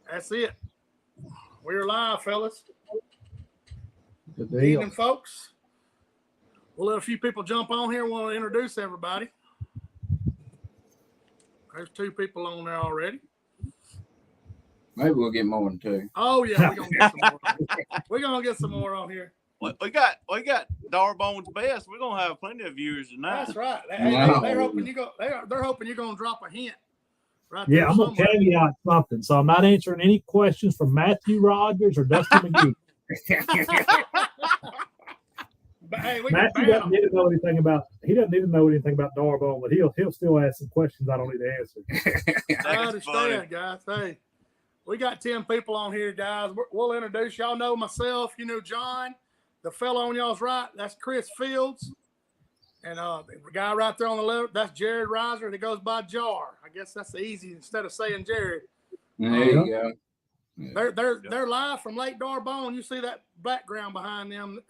That's it. We're live, fellas. Good Good evening, folks. We'll let a few people jump on here. We'll introduce everybody. There's 2 people on there already. Maybe we'll get more than 2. Oh yeah, we're gonna get some more. We're gonna get some more on here. We got Darbone's best. We're gonna have plenty of viewers tonight. That's right. Wow. They're hoping you go. They're hoping you're gonna drop a hint. Right Yeah, there I'm gonna caveat something. So I'm not answering any questions from Matthew Rogers or Dustin McGee. But hey, we Matthew doesn't need to know anything about. He doesn't need to know anything about Darbone, but he'll still ask some questions I don't need to answer. I understand, guys. Hey, we got 10 people on here, guys. We'll introduce y'all. Know myself. You know John, the fellow on y'all's right. That's Chris Fields, and the guy right there on the left. That's Jared Reiser. That goes by Jar. I guess that's easy instead of saying Jared. There you go. They're live from Lake Darbone. You see that background behind them.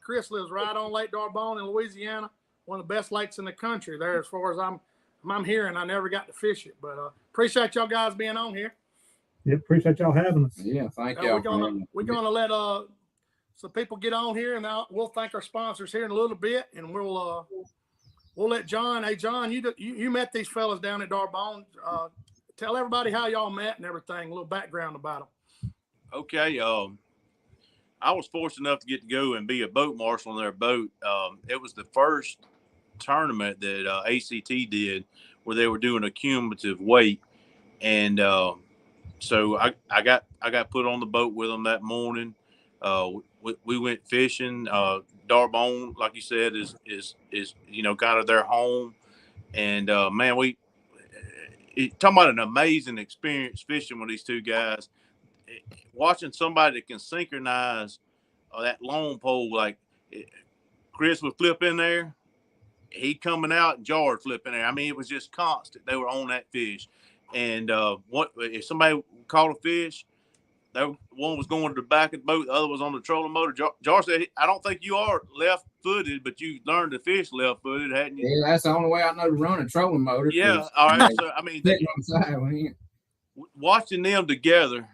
Chris lives right on Lake Darbone in Louisiana, one of the best lakes in the country there as far as I'm hearing. I never got to fish it, but appreciate y'all guys being on here. Yeah, appreciate y'all having us. Yeah, thank y'all. We're gonna let some people get on here, and we'll thank our sponsors here in a little bit, and we'll let John. Hey John, you met these fellas down at Darbone. Tell everybody how y'all met and everything, a little background about them. Okay. I was fortunate enough to get to go and be a boat marshal on their boat. It was the first tournament that ACT did where they were doing a cumulative weight. And so I got put on the boat with them that morning. We went fishing. Darbone, like you said, is kind of their home. And man, talking about an amazing experience fishing with these 2 guys. Watching somebody that can synchronize that long pole, like Chris would flip in there, he coming out, and Jar would flip in there. I mean, it was just constant. They were on that fish. And if somebody caught a fish, one was going to the back of the boat, the other was on the trolling motor. Jar said, I don't think you are left-footed, but you learned to fish left-footed, hadn't you? Yeah, that's the only way I know to run a trolling motor. Yeah, all right. So, I mean, watching them together,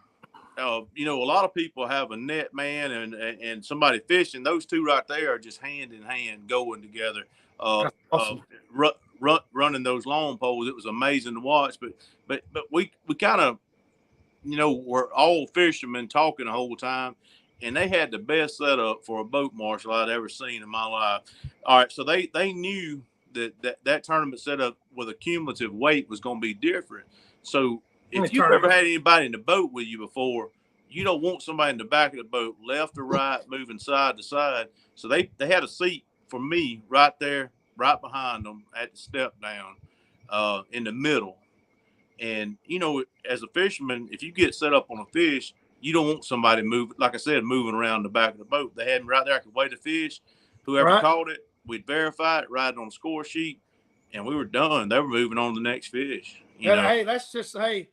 a lot of people have a net man and somebody fishing. Those 2 right there are just hand in hand going together. Awesome. Running those long poles, it was amazing to watch. But we kind of, we're all fishermen talking the whole time, and they had the best setup for a boat marshal I'd ever seen in my life. All right, so they knew that tournament setup with a cumulative weight was going to be different. So if you've ever had anybody in the boat with you before, you don't want somebody in the back of the boat, left or right, moving side to side. So they had a seat for me right there, right behind them at the step down in the middle. And, as a fisherman, if you get set up on a fish, you don't want somebody moving around the back of the boat. They had me right there. I could weigh the fish. Whoever caught it, we'd verify it, write it on the score sheet, and we were done. They were moving on to the next fish. Hey, that's just, I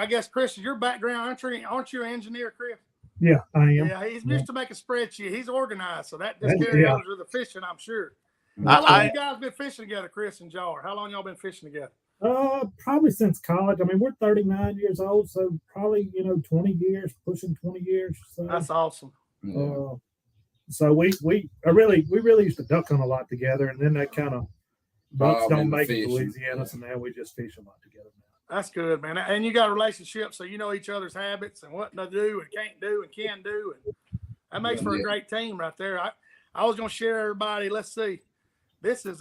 guess, Chris, your background, aren't you an engineer, Chris? Yeah, I am. Yeah, he's used to make a spreadsheet. He's organized, so that just carries over to the fishing, I'm sure. How long you guys been fishing together, Chris and Jar? How long y'all been fishing together? Probably since college. I mean, we're 39 years old, so probably 20 years, pushing 20 years. So. That's awesome. So we really used to duck hunt a lot together, and then that kind of boats don't make it to Louisiana, so now we just fish a lot together now. That's good, man. And you got relationships, so you know each other's habits and what to do and can't do and can do, and that makes for a great team right there. I was gonna share everybody. Let's see. This is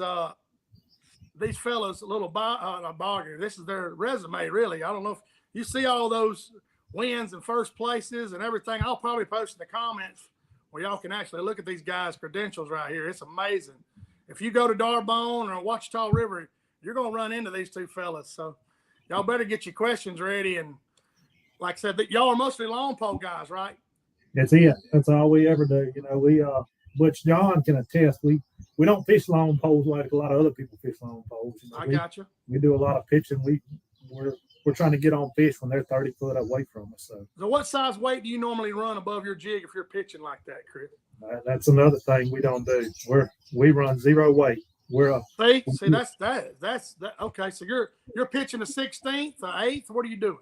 these fellas, a little bogger. This is their resume, really. I don't know if you see all those wins and first places and everything. I'll probably post in the comments where y'all can actually look at these guys' credentials right here. It's amazing. If you go to Darbone or Ouachita River, you're going to run into these 2 fellas. So y'all better get your questions ready. And like I said, y'all are mostly long pole guys, right? That's it. That's all we ever do. Which John can attest. We don't fish long poles like a lot of other people fish long poles. I got you. We do a lot of pitching. We're trying to get on fish when they're 30 foot away from us. So what size weight do you normally run above your jig if you're pitching like that, Chris? That's another thing we don't do. We run 0 weight. See that's okay. So you're pitching a 16th, an 8th. What are you doing?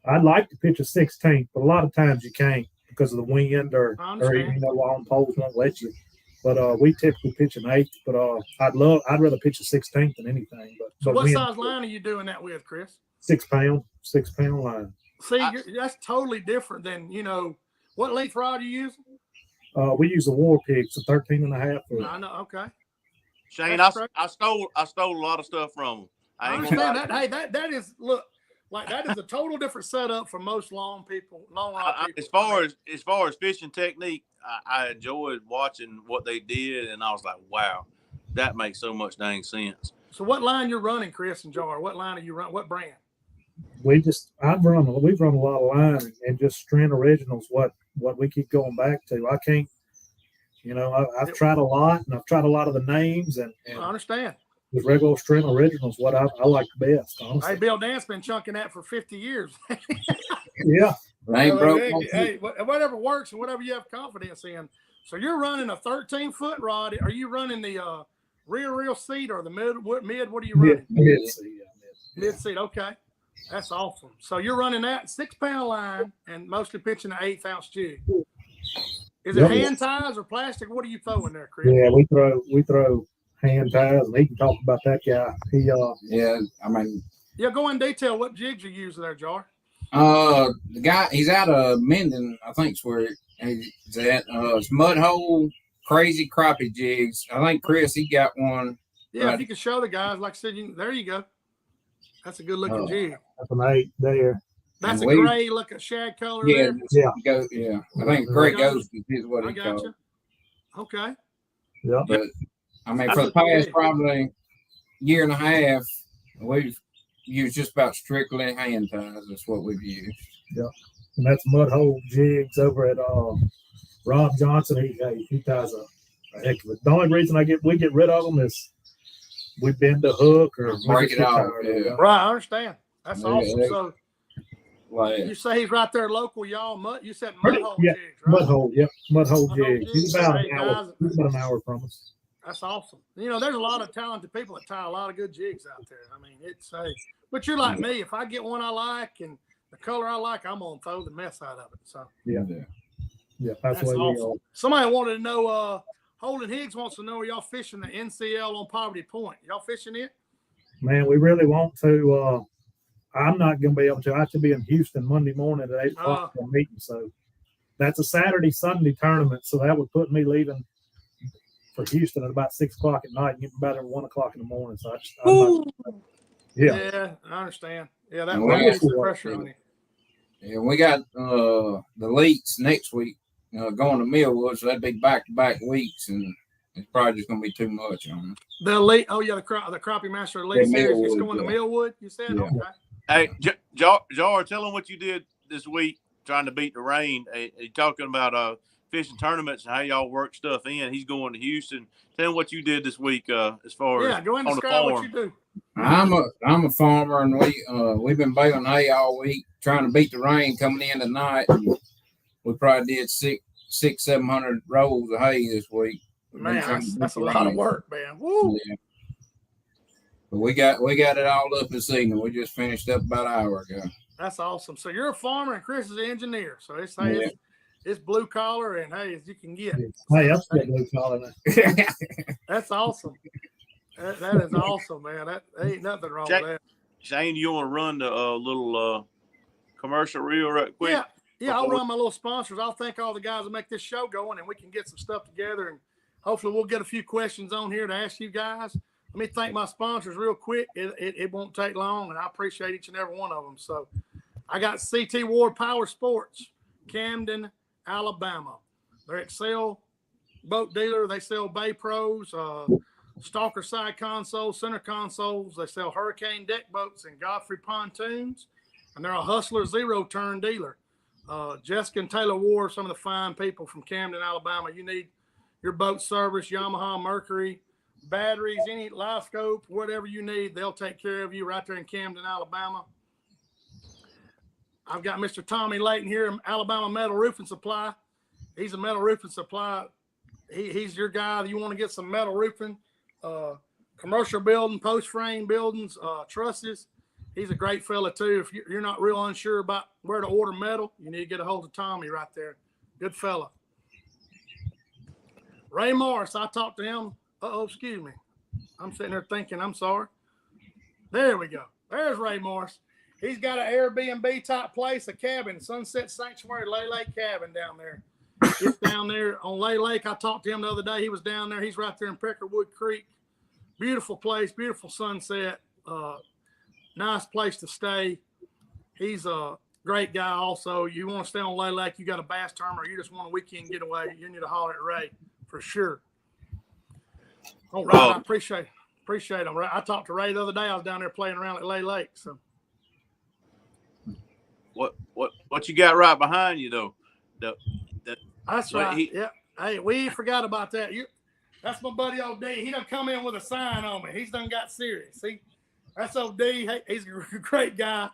I'd like to pitch a 16th, but a lot of times you can't because of the wind or even long poles won't let you. But we typically pitch an 8th. But I'd rather pitch a 16th than anything. So what size line are you doing that with, Chris? 6 pound line. See, that's totally different than what length rod are you using? We use a War Pig, so 13.5 foot. I know. Okay. Shane, I stole a lot of stuff from him. I understand that. Hey, that is that is a total different setup for most long people. As far as fishing technique, I enjoyed watching what they did, and I was like, wow, that makes so much dang sense. So, what line you're running, Chris and Jar? What line are you running? What brand? We've run a lot of line and just strand originals. What we keep going back to. I can't. I've tried a lot, and I've tried a lot of the names, and I understand. The regular strand originals, what I like the best, honestly. Hey, Bill Dance's been chunking that for 50 years. Yeah. Hey, whatever works and whatever you have confidence in. So you're running a 13-foot rod. Are you running the rear seat or the mid? What are you running? Mid seat. Mid seat. Okay, that's awesome. So you're running that 6 pound line and mostly pitching an 1/8 ounce jig. Is it hand ties or plastic? What are you throwing there, Chris? Yeah, we throw hand ties, and he can talk about that guy. Go in detail. What jigs you using there, Jar? The guy, he's out of Minden, I think is where he's at. It's Mud Hole Crazy Crappie Jigs. I think Chris, he got one. Yeah, right. If you can show the guys, like I said, there you go. That's a good looking jig. That's an 8 there. That's a gray looking shag color. Yeah, there. Yeah. I think gray ghost is what he called. You. Okay. Yeah. But for the past probably year and a half, we've used just about strictly hand ties. That's what we've used. Yeah. And that's Mud Hole Jigs over at Rob Johnson. He ties a heck of it. The only reason we get rid of them is we bend the hook or break it off. Yeah. Right, I understand. That's awesome. So you say he's right there local, y'all. You said Mud Hole Jigs, right? Mud Hole, yep. Mud Hole Jigs. He's about an hour from us. That's awesome. There's a lot of talented people that tie a lot of good jigs out there. But you're like me. If I get one I like and the color I like, I'm gonna throw the mess out of it. So yeah, that's what awesome. We are. Somebody wanted to know. Holden Higgs wants to know: are y'all fishing the NCL on Poverty Point? Y'all fishing it? Man, we really want to. I'm not gonna be able to. I have to be in Houston Monday morning at 8 o'clock for a meeting. So that's a Saturday-Sunday tournament. So that would put me leaving for Houston at about 6 o'clock at night and getting back at 1 o'clock in the morning. So yeah, I understand. Yeah, that puts the pressure on you. Yeah, we got the Leaks next week going to Millwood, so that'd be back-to-back weeks, and it's probably just going to be too much on us. The Crappie Master Elite Series is going to Millwood, you said? Yeah. Okay. Hey, Jar, tell them what you did this week trying to beat the rain. You're talking about fishing tournaments and how y'all work stuff in. He's going to Houston. Tell him what you did this week as far as go ahead and describe what you do. I'm a farmer, and we've been baling hay all week trying to beat the rain coming in tonight. And we probably did 600-700 rolls of hay this week. Man, that's a lot of work, man. Woo! Yeah. But we got it all up this evening. We just finished up about an hour ago. That's awesome. So you're a farmer and Chris is an engineer. So it's blue collar and as you can get. Hey, that's blue collar. That's awesome. That is awesome, man. That ain't nothing wrong with that. Shane, you want to run the little commercial reel right quick? Yeah. I'll run my little sponsors. I'll thank all the guys that make this show going, and we can get some stuff together, and hopefully we'll get a few questions on here to ask you guys. Let me thank my sponsors real quick. It won't take long, and I appreciate each and every one of them. So I got CT Ward Power Sports, Camden, Alabama. They're Excel boat dealer. They sell Bay Pros, Stalker side consoles, center consoles. They sell Hurricane deck boats and Godfrey pontoons. And they're a Hustler zero-turn dealer. Jessica and Taylor Ward, some of the fine people from Camden, Alabama. You need your boat service, Yamaha, Mercury, batteries, any live scope, whatever you need, they'll take care of you right there in Camden, Alabama. I've got Mr. Tommy Layton here, Alabama Metal Roofing Supply. He's a metal roofing supply. He's your guy. You want to get some metal roofing, commercial building, post frame buildings, trusses. He's a great fella too. If you're not real unsure about where to order metal, you need to get a hold of Tommy right there. Good fella. Ray Morris, I talked to him. Excuse me. I'm sitting there thinking, I'm sorry. There we go. There's Ray Morris. He's got an Airbnb type place, a cabin, Sunset Sanctuary, Lay Lake cabin down there. It's down there on Lay Lake. I talked to him the other day. He was down there. He's right there in Peckerwood Creek. Beautiful place, beautiful sunset. Nice place to stay. He's a great guy also. You want to stay on Lay Lake, you got a bass tournament, or you just want a weekend getaway, you need to holler at Ray for sure. All right, I appreciate him. I talked to Ray the other day. I was down there playing around at Lay Lake. So what you got right behind you though? That's right. Yeah. Hey, we forgot about that. That's my buddy OD. He done come in with a sign on me. He's done got serious. See, that's OD. Hey, he's a great guy,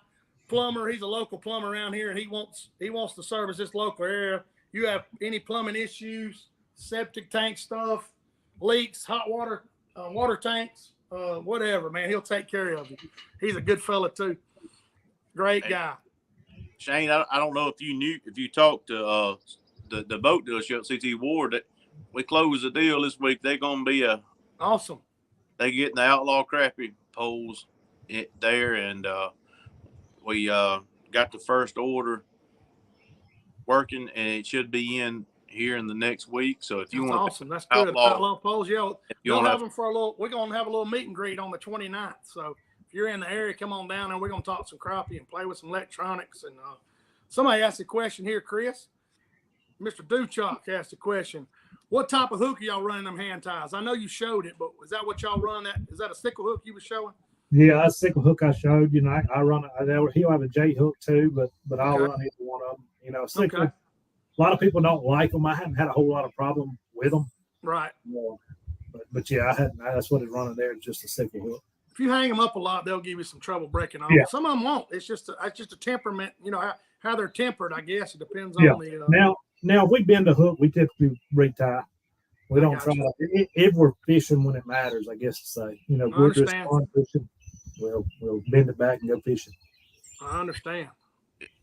plumber. He's a local plumber around here, and he wants to service this local area. You have any plumbing issues, septic tank stuff, leaks, hot water, water tanks, whatever, man, he'll take care of you. He's a good fella too. Great guy. Shane, I don't know if you talked to the boat dealership, CT Ward, that we closed the deal this week. They're going to be awesome. They getting the outlaw crappie poles there, and we got the first order working, and it should be in here in the next week. So if you want, awesome. That's good. Outlaw poles, yeah. We'll have them for a little. We're going to have a little meet and greet on the 29th. So if you're in the area, come on down there. We're going to talk some crappie and play with some electronics. And somebody asked a question here, Chris. Mr. Duchok asked a question. What type of hook are y'all running them hand ties? I know you showed it, but is that what y'all run? Is that a sickle hook you were showing? Yeah, that's a sickle hook I showed. You know, I run it. He'll have a J hook too, but I'll run either one of them. You know, sickle. Okay. A lot of people don't like them. I haven't had a whole lot of problem with them. Right. But yeah, that's what it's running there. It's just a sickle hook. If you hang them up a lot, they'll give you some trouble breaking off. Yeah. Some of them won't. It's just a temperament. You know how they're tempered. I guess it depends on the. Now if we bend a hook, we typically retie. We don't try to. If we're fishing when it matters, I guess to say. You know, we're just fun fishing. We'll bend it back and go fishing. I understand.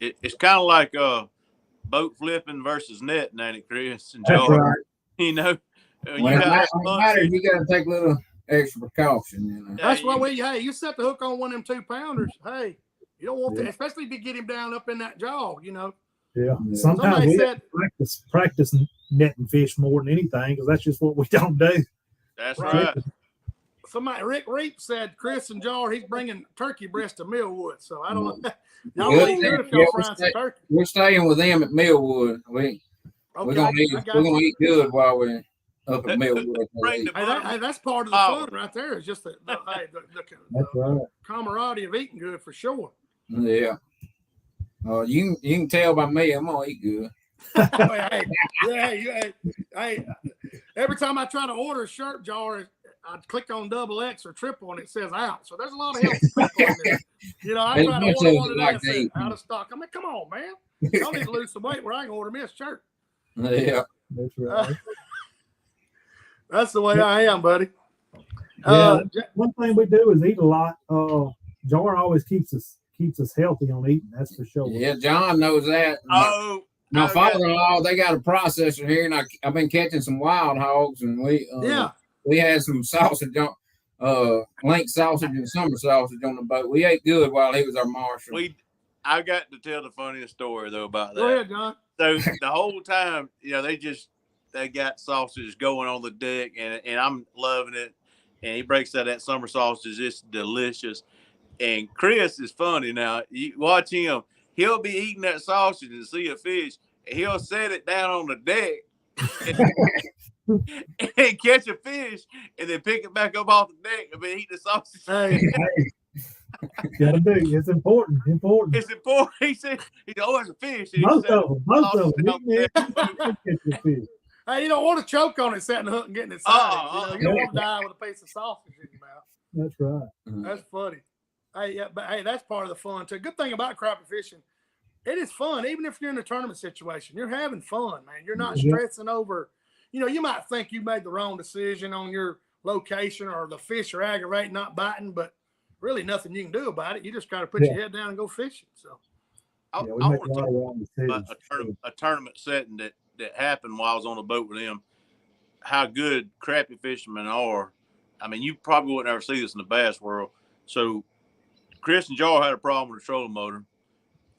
It's kind of like boat flipping versus netting, ain't it, Chris and Joe? Right. You know, you got to take a little extra precaution. You know? That's why you set the hook on one of them 2-pounders. Hey, you don't want to, especially to get him down up in that jaw, you know. Yeah. Sometimes we practice netting fish more than anything because that's just what we don't do. That's right. Rick Reap said Chris and Jar, he's bringing turkey breast to Millwood. So I don't know. Y'all eat good if y'all frying some turkey. We're staying with them at Millwood. We're gonna eat good while we're up at Millwood. Hey, that's part of the fun right there. It's just the camaraderie of eating good for sure. Yeah. You can tell by me I'm gonna eat good. Hey, every time I try to order a shirt, Jar, I click on XX or triple and it says out. So there's a lot of healthy people in there. You know, I try to order one that says out of stock. I mean, come on, man. Y'all need to lose some weight where I can order me a shirt. Yeah. That's right. That's the way I am, buddy. One thing we do is eat a lot. Jar always keeps us healthy on eating. That's for sure. Yeah, John knows that. My father-in-law, they got a processor here, and I've been catching some wild hogs, and we had some sausage on, link sausage and summer sausage on the boat. We ate good while he was our marshal. I got to tell the funniest story though about that. Go ahead, John. So the whole time, you know, they got sausage going on the deck, and I'm loving it. And he breaks out that summer sausage. It's delicious. And Chris is funny now. You watch him. He'll be eating that sausage and see a fish. And he'll set it down on the deck and catch a fish, and then pick it back up off the deck and be eating the sausage. Hey. Gotta do. It's important. It's important. He said, "Oh, it's a fish." Most of them. Hey, you don't want to choke on it, setting the hook and getting it sighted. You don't want to die with a piece of sausage in your mouth. That's right. That's funny. Hey, that's part of the fun too. Good thing about crappie fishing, it is fun. Even if you're in a tournament situation, you're having fun, man. You're not stressing over. You know, you might think you made the wrong decision on your location or the fish are aggravating, not biting, but really nothing you can do about it. You just got to put your head down and go fishing. So I we want make a to lot talk of wrong about decisions. a tournament setting that happened while I was on the boat with them. How good crappie fishermen are. I mean, you probably wouldn't ever see this in the bass world. So Chris and Jar had a problem with the trolling motor,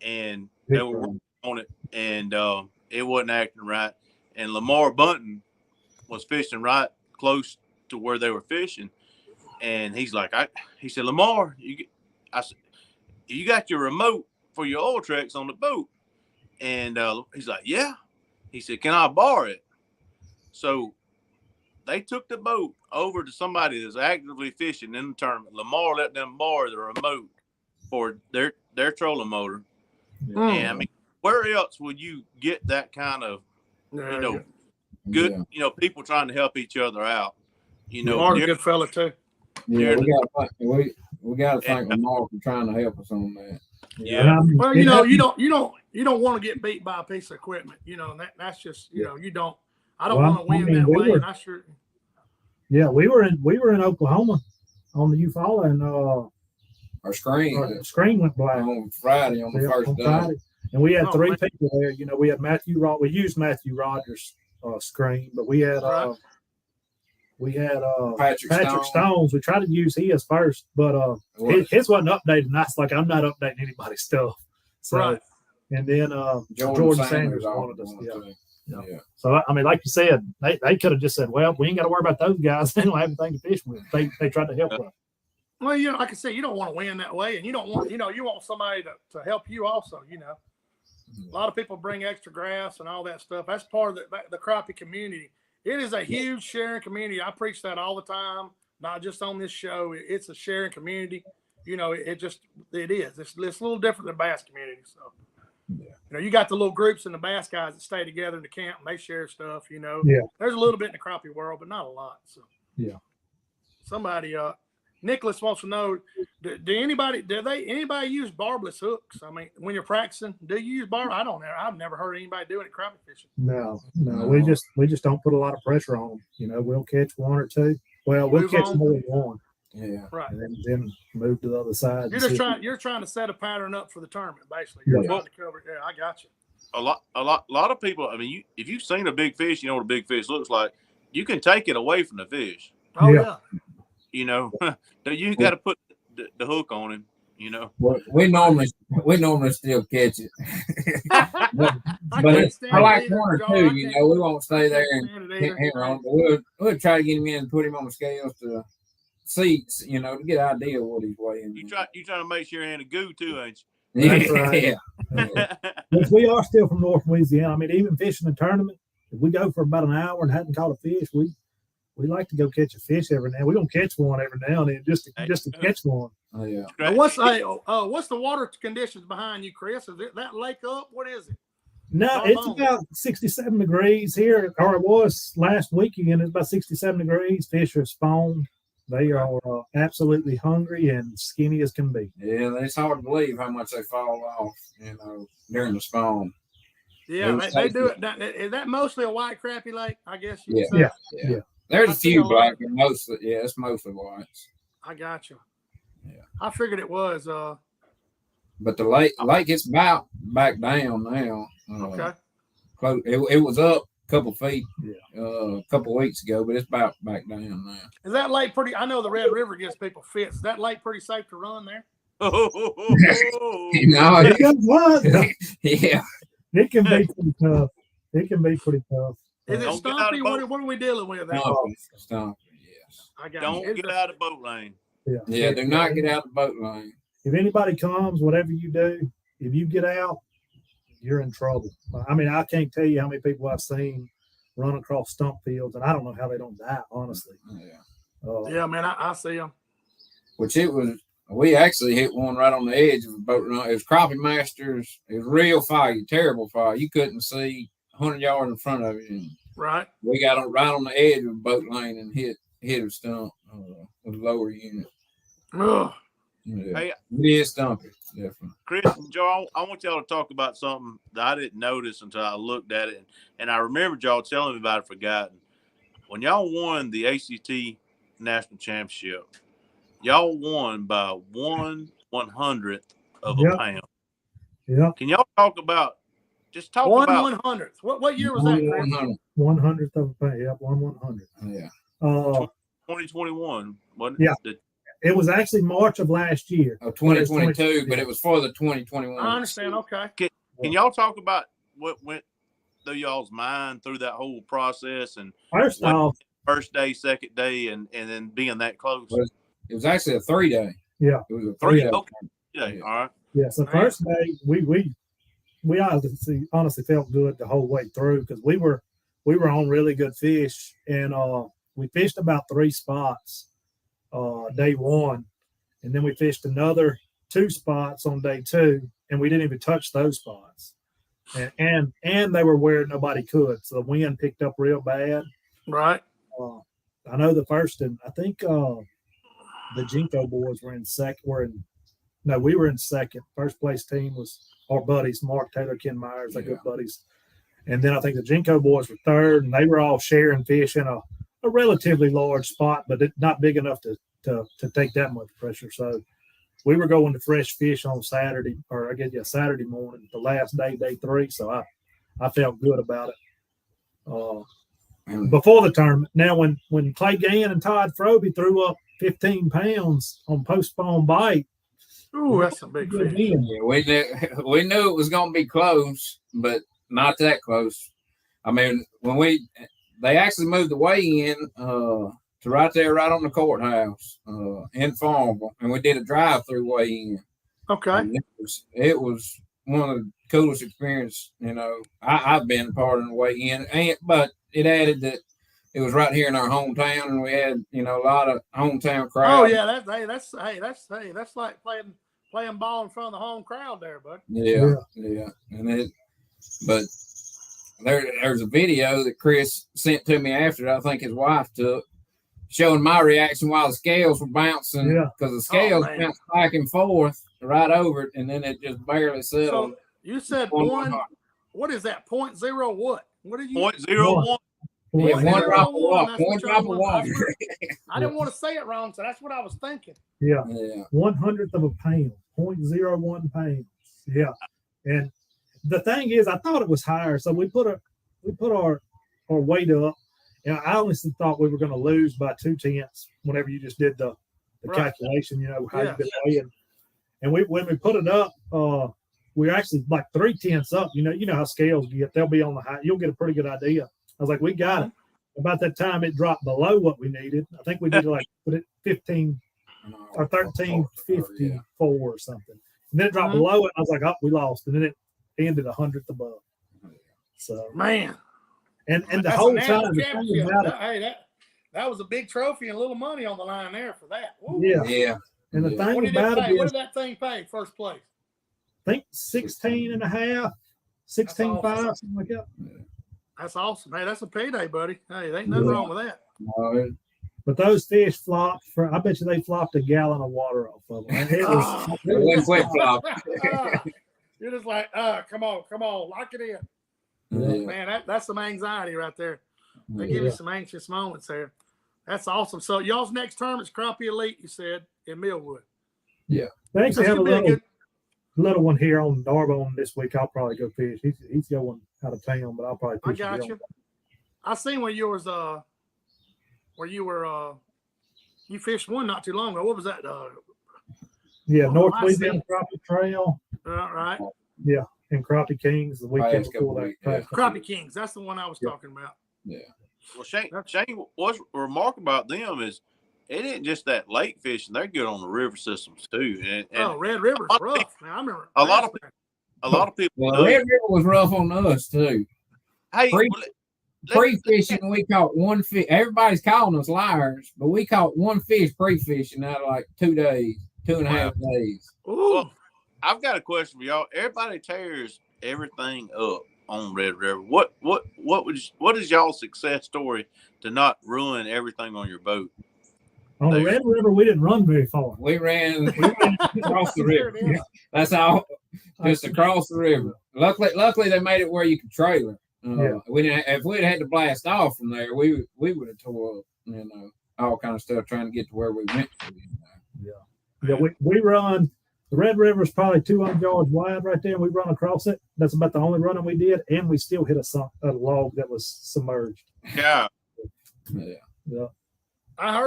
and they were working on it, and it wasn't acting right. And Lamar Bunton was fishing right close to where they were fishing, and he's like, he said, Lamar, I said, you got your remote for your oil tracks on the boat? And he's like, yeah. He said, can I borrow it? So they took the boat over to somebody that's actively fishing in the tournament. Lamar let them borrow the remote for their trolling motor. Yeah. And I mean, where else would you get that kind of, good, people trying to help each other out? Lamar's a good fella too. Yeah, we got to thank Lamar for trying to help us on that. Yeah. Well, you don't want to get beat by a piece of equipment. That's just you don't. I don't want to win that way. And I sure. Yeah, we were in Oklahoma on the Eufaula, and our screen went black on Friday on the first day. And we had three people there. We had we used Matthew Rogers' screen, but we had Patrick Stone's. We tried to use his first, but his wasn't updated. And that's like, I'm not updating anybody's stuff. So, and then Jordan Sanders wanted us. Yeah. So I mean, like you said, they could have just said, "Well, we ain't got to worry about those guys. They don't have anything to fish with." They tried to help us. Well, like I said, you don't want to win that way, and you don't want, you want somebody to help you also. A lot of people bring extra grass and all that stuff. That's part of the crappie community. It is a huge sharing community. I preach that all the time, not just on this show. It's a sharing community. It is. It's a little different than bass community. So. You got the little groups and the bass guys that stay together in the camp and they share stuff, There's a little bit in the crappie world, but not a lot. So somebody Nicholas wants to know, do anybody use barbless hooks? I mean, when you're practicing, do you use barb? I don't know. I've never heard anybody doing it crappie fishing. No. We just don't put a lot of pressure on them. We'll catch one or two. Well, we'll catch more than one. Yeah. Right. And then move to the other side. You're trying to set a pattern up for the tournament, basically. You're trying to cover it. Yeah, I got you. A lot of people, I mean, if you've seen a big fish, you know what a big fish looks like. You can take it away from the fish. Oh yeah. You got to put the hook on him. Well, we normally still catch it. but I like one or two, we won't stay there and hammer on. But we'll try to get him in and put him on the scales to see, to get an idea of what he's weighing. You trying to make sure you're in a goo too, ain't you? That's right. Which we are still from North Louisiana. I mean, even fishing a tournament, if we go for about an hour and hadn't caught a fish, we like to go catch a fish every now. We're gonna catch one every now and then just to catch one. Oh yeah. What's the water conditions behind you, Chris? Is it that lake up? What is it? No, it's about 67 degrees here, or it was last weekend. It's about 67 degrees. Fish are spawned. They are absolutely hungry and skinny as can be. Yeah, it's hard to believe how much they fall off, during the spawn. Yeah, they do it. Is that mostly a white crappie lake? I guess. Yeah. There's a few black, but it's mostly whites. I got you. Yeah, I figured it was. But the lake is about back down now. Okay. Close. It was up a couple feet a couple of weeks ago, but it's about back down now. Is that lake pretty? I know the Red River gives people fits. Is that lake pretty safe to run there? No, it yeah, it can be pretty tough. It can be pretty tough. Is it stumpy? What are we dealing with? Stumpy, yes. Don't get out of the boat lane. Yeah, do not get out of the boat lane. If anybody comes, whatever you do, if you get out, you're in trouble. I mean, I can't tell you how many people I've seen run across stump fields, and I don't know how they don't die, honestly. Yeah, man, I see them. Which we actually hit one right on the edge of the boat run. It was Crappie Masters. It was real foggy, terrible fog. You couldn't see 100 yards in front of you. Right. We got right on the edge of the boat lane and hit a stump with a lower unit. Ugh. Yeah. Hey, it is stumpy, definitely. Chris and Joe, I want y'all to talk about something that I didn't notice until I looked at it, and I remembered y'all telling me about it. Forgotten when y'all won the ACT national championship. y'all won by 1/100th of Yep. a pound. Yeah. Can y'all talk about? Just talk One about 100th. What year was that, Chris? 100th of a pound. Yep, 1/100th. Yeah. 2021. Yeah. It was actually March of last year. Of 2022, but it was for the 2021. I understand. Okay. Can y'all talk about what went through y'all's mind through that whole process and First off, first day, second day, and then being that close? It was actually a 3-day. Yeah. It was a 3-day. 3-day. Okay. Yeah. All right. Yeah. So first day, we honestly felt good the whole way through because we were on really good fish, and we fished about 3 spots day 1, and then we fished another 2 spots on day 2, and we didn't even touch those spots, and they were where nobody could, so the wind picked up real bad. Right. I know the first, and I think the Jinko boys were in second. We were in second. First place team was our buddies, Mark Taylor, Ken Myers, they're good buddies. And then I think the Jinko boys were third, and they were all sharing fish in a relatively large spot, but not big enough to take that much pressure. So we were going to fresh fish on Saturday, or I guess Saturday morning, the last day, day 3. So I felt good about it before the tournament. Now when Clay Gann and Todd Froby threw up 15 pounds on postponed bite. Ooh, that's a big fish. Yeah, we knew it was going to be close, but not that close. I mean, they actually moved the weigh-in to right there, right on the courthouse in Farmville, and we did a drive-through weigh-in. Okay. It was one of the coolest experiences, I've been part of the weigh-in, but it added that it was right here in our hometown, and we had a lot of hometown crowd. Oh yeah, that's like playing ball in front of the home crowd there, bud. Yeah. And but there's a video that Chris sent to me after I think his wife took, showing my reaction while the scales were bouncing, because the scales bounced back and forth right over it, and then it just barely settled. So you said one. What is that? 0.0 what? What did you? 0.01. Yeah, one drop of water. One drop of water. I didn't want to say it wrong, so that's what I was thinking. Yeah. 100th of a pound, 0.01 pounds. Yeah. And the thing is, I thought it was higher, so we put our weight up. And I honestly thought we were going to lose by 2/10 whenever you just did the calculation, how you've been weighing. And when we put it up, we're actually like 3/10 up. You know how scales get; they'll be on the high. You'll get a pretty good idea. I was like, we got it. About that time, it dropped below what we needed. I think we did put it 15 or 13.54 or something. And then it dropped below it. I was like, oh, we lost. And then it ended 100th above. So man, and the whole time, that was a big trophy and a little money on the line there for that. Ooh. Yeah. And the thing what about it is, what did that thing pay first place? I think 16.5, 16.5, something like that. That's awesome. Hey, that's a payday, buddy. Hey, there ain't nothing wrong with that. But those fish flopped I bet you they flopped a gallon of water off of them. It was flop. You're just like, come on, lock it in. Yeah. Man, that's some anxiety right there. They give you some anxious moments there. That's awesome. So y'all's next tournament's Crappie Elite, you said, in Millwood. Yeah. They actually have a little one here on Narbonne this week. I'll probably go fish. He's going out of town, but I'll probably fish. I got you. I seen where you fished one not too long ago. What was that? North Louisiana Crappie Trail. Right. Yeah, and Crappie Kings the weekend before that. Crappie Kings. That's the one I was talking about. Yeah. Well, Shane, what's remarkable about them is it isn't just that lake fishing; they're good on the river systems too. And Red River's rough. Man, I remember a lot of people. Well, Red River was rough on us too. Hey, pre-fishing, we caught one fish. Everybody's calling us liars, but we caught one fish pre-fishing out of like 2 days, 2.5 days. Well, I've got a question for y'all. Everybody tears everything up on Red River. What is y'all's success story to not ruin everything on your boat? On the Red River, we didn't run very far. We ran across the river. That's all, just across the river. Luckily, they made it where you could trailer. We didn't. If we'd had to blast off from there, we would have tore up, all kind of stuff trying to get to where we went to. Yeah, we run. The Red River is probably 200 yards wide right there, and we run across it. That's about the only running we did, and we still hit a log that was submerged. Yeah. I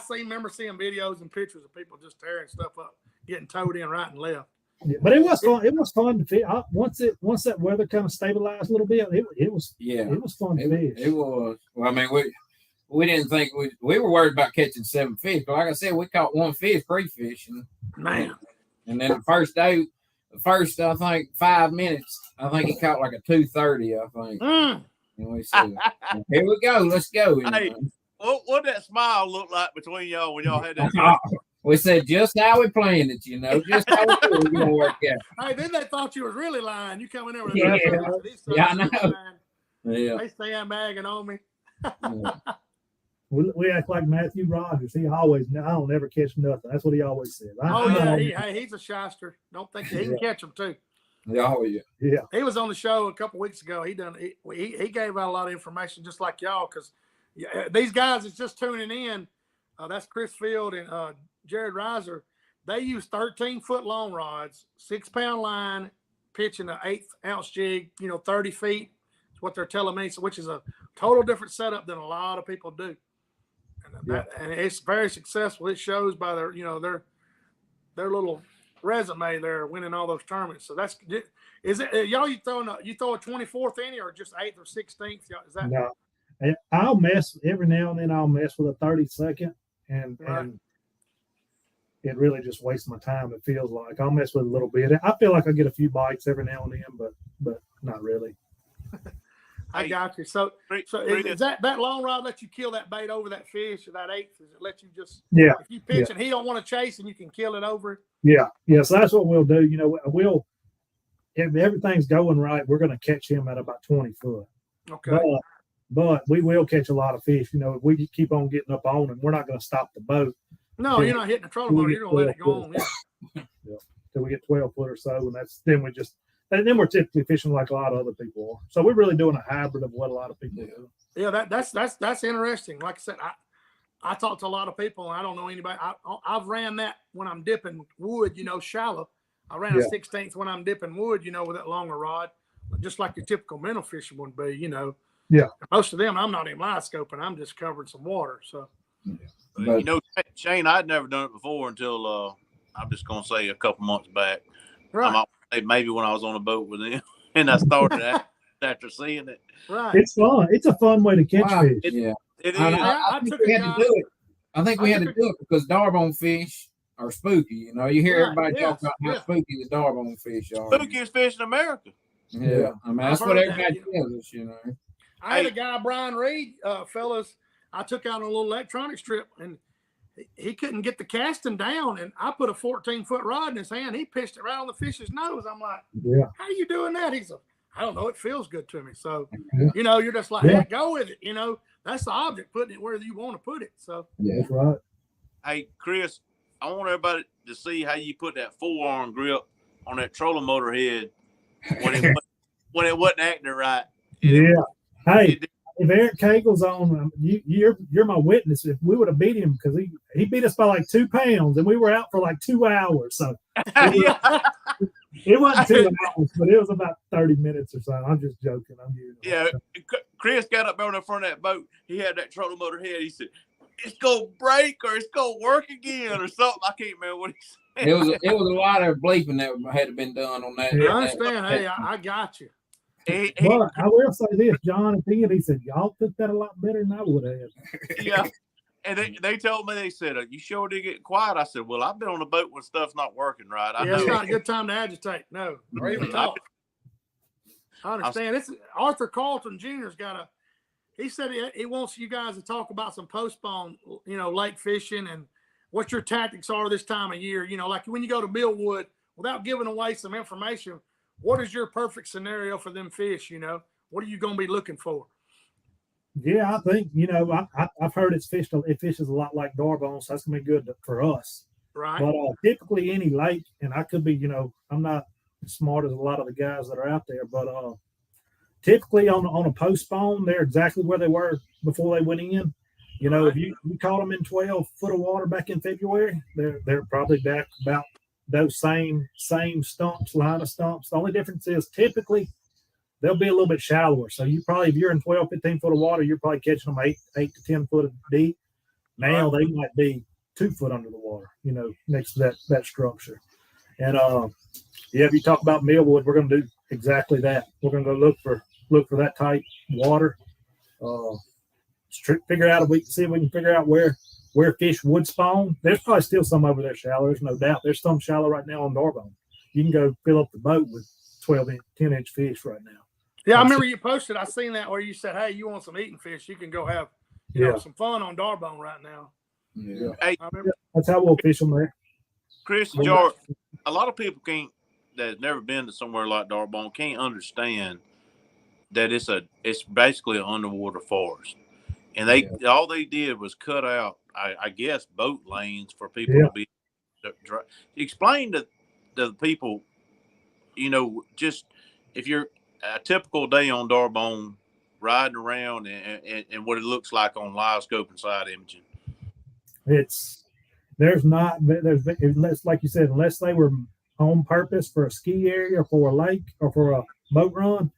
remember seeing videos and pictures of people just tearing stuff up, getting towed in right and left. Yeah, but it was fun. It was fun to fish. Once that weather kind of stabilized a little bit, it was fun to fish. It was. Well, I mean, we didn't think we were worried about catching 7 fish, but like I said, we caught 1 fish creek fishing. Man. And then the first I think 5 minutes, I think he caught like a 230. I think. And we said, "Here we go, let's go." Hey, what that smile look like between y'all when y'all had that? We said just how we planned it, just how we were going to work out. Hey, then they thought you was really lying. You coming in with I know. Yeah, they sandbagging on me. We act like Matthew Rogers. I don't ever catch nothing. That's what he always says. He's a shyster. Don't think he can catch them too. Oh yeah. He was on the show a couple weeks ago. He gave out a lot of information just like y'all, because these guys that's just tuning in. That's Chris Field and Jared Reiser. They use 13-foot long rods, 6-pound line, pitching an 1/8 ounce jig. 30 feet. Is what they're telling me. So, which is a total different setup than a lot of people do. And it's very successful. It shows by their little resume there, winning all those tournaments. So that's is it y'all? You throw a 24th inning or just 8th or 16th? Is that no? I'll mess every now and then. I'll mess with a 32nd, and it really just wastes my time. It feels like I'll mess with a little bit. I feel like I get a few bites every now and then, but not really. I got you. So is that long rod let you kill that bait over that fish or that 8th? Does it let you just if you pitch and he don't want to chase and you can kill it over? Yeah. So that's what we'll do. If everything's going right, we're going to catch him at about 20 foot. Okay. But we will catch a lot of fish. If we keep on getting up on him, we're not going to stop the boat. No, you're not hitting the trolling motor. You're going to let it go on. Yeah. Till we get 12 foot or so, and then we're typically fishing like a lot of other people are. So we're really doing a hybrid of what a lot of people do. Yeah, that's interesting. Like I said, I talk to a lot of people, and I don't know anybody. I've ran that when I'm dipping wood, shallow. I ran a 16th when I'm dipping wood, with that longer rod, just like your typical minnow fishing would be, Yeah. Most of them, I'm not even live scoping. I'm just covering some water. So, Shane, I'd never done it before until I'm just gonna say a couple months back. Right. Maybe when I was on a boat with him, and I started after seeing it. Right. It's fun. It's a fun way to catch fish. It is. I think we had to do it. I think we had to do it because darbone fish are spooky. You hear everybody talk about how spooky the darbone fish are. Spookiest fish in America. Yeah. I mean, that's what everybody tells us, I had a guy, Brian Reed, fellas, I took out on a little electronics trip, and he couldn't get the casting down, and I put a 14-foot rod in his hand. He pitched it right on the fish's nose. I'm like, how are you doing that? He's like, I don't know. It feels good to me. So, you're just like, hey, go with it. That's the object, putting it where you want to put it. So, that's right. Hey, Chris, I want everybody to see how you put that 4-arm grip on that trolling motor head when it wasn't acting right. Hey, if Eric Cagle's on, you're my witness. If we would have beat him, because he beat us by like 2 pounds, and we were out for like 2 hours. So it wasn't 2 hours, but it was about 30 minutes or so. I'm just joking. Chris got up there in the front of that boat. He had that trolling motor head. He said, "It's gonna break or it's gonna work again or something." I can't remember what he said. It was a lot of bleeping that had to been done on that. I understand. Hey, I got you. But I will say this, John opinion, he said, y'all took that a lot better than I would have. Yeah. And they told me, they said, you sure did get quiet? I said, well, I've been on the boat when stuff's not working right. I know. It's not a good time to agitate. No, or even talk. I understand. Arthur Carlton Jr.'s he said he wants you guys to talk about some postpone, lake fishing and what your tactics are this time of year. Like when you go to Millwood, without giving away some information, what is your perfect scenario for them fish? What are you going to be looking for? Yeah, I think, I've heard it fishes a lot like darbone, so that's going to be good for us. Right. But typically any lake, and I could be, I'm not as smart as a lot of the guys that are out there, but typically on a postpone, they're exactly where they were before they went in. You know, if you caught them in 12 foot of water back in February, they're probably back about those same stumps, line of stumps. The only difference is typically they'll be a little bit shallower. So you probably, if you're in 12, 15 foot of water, you're probably catching them 8 to 10 foot deep. Now they might be 2 foot under the water, you know, next to that structure. And if you talk about millwood, we're going to do exactly that. We're going to go look for that type water. Figure out if we can figure out where fish would spawn. There's probably still some over there shallow. There's no doubt. There's some shallow right now on Darbone. You can go fill up the boat with 10-inch fish right now. Yeah, I remember you posted. I seen that where you said, "Hey, you want some eating fish? You can go have you know some fun on Darbone right now." Yeah. Hey, that's how we'll fish them there. Chris and George, a lot of people that's never been to somewhere like Darbone can't understand that it's basically an underwater forest, and all they did was cut out, I guess, boat lanes for people to be. Explain to the people, you know, just if you're a typical day on Darbone, riding around and what it looks like on live scope and side imaging. There's like you said, unless they were on purpose for a ski area, for a lake, or for a boat run,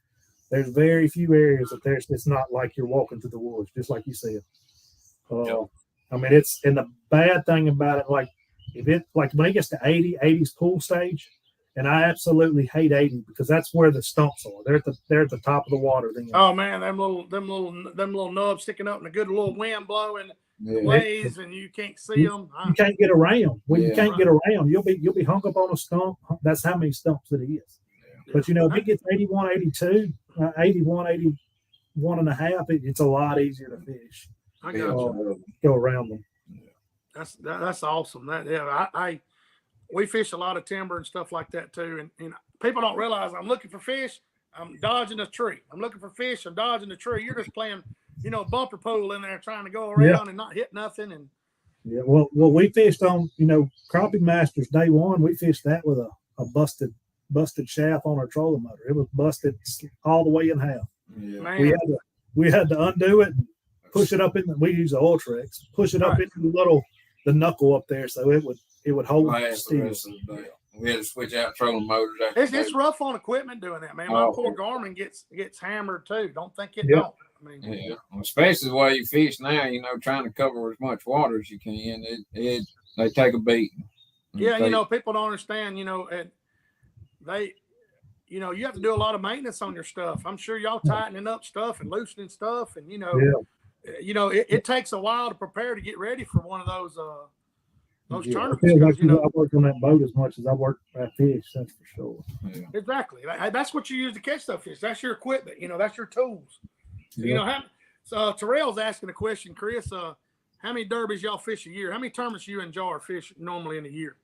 there's very few areas that it's not like you're walking through the woods, just like you said. I mean, and the bad thing about it, like when it gets to 80's pool stage, and I absolutely hate 80 because that's where the stumps are. They're at the top of the water. Then. Oh man, them little nubs sticking up and a good little wind blowing waves, and you can't see them. You can't get around. When you can't get around, you'll be hung up on a stump. That's how many stumps it is. Yeah. But you know, if it gets 81, 82, 81, 81 and a half, it's a lot easier to fish. I got you. Go around them. That's awesome. We fish a lot of timber and stuff like that too. And people don't realize I'm looking for fish. I'm dodging a tree. I'm looking for fish. I'm dodging a tree. You're just playing, you know, bumper pool in there trying to go around and not hit nothing. And well, we fished on, you know, Crappie Masters day one. We fished that with a busted shaft on our trolling motor. It was busted all the way in half. Yeah. Man. We had to undo it and push it up we use the Ultrex, push it up into the knuckle up there so it would hold steel. We had to switch out trolling motors. It's rough on equipment doing that, man. My poor Garmin gets hammered too. Don't think it don't. I mean, especially the way you fish now. You know, trying to cover as much water as you can. They take a beating. Yeah, you know, people don't understand. You know, and you have to do a lot of maintenance on your stuff. I'm sure y'all tightening up stuff and loosening stuff, and you know, it takes a while to prepare to get ready for one of those tournaments. I work on that boat as much as I work at fish. That's for sure. Yeah. Exactly. That's what you use to catch those fish. That's your equipment. You know, that's your tools. Yeah. You know, so Terrell's asking a question, Chris. How many derbies y'all fish a year? How many tournaments you and Jar fish normally in a year?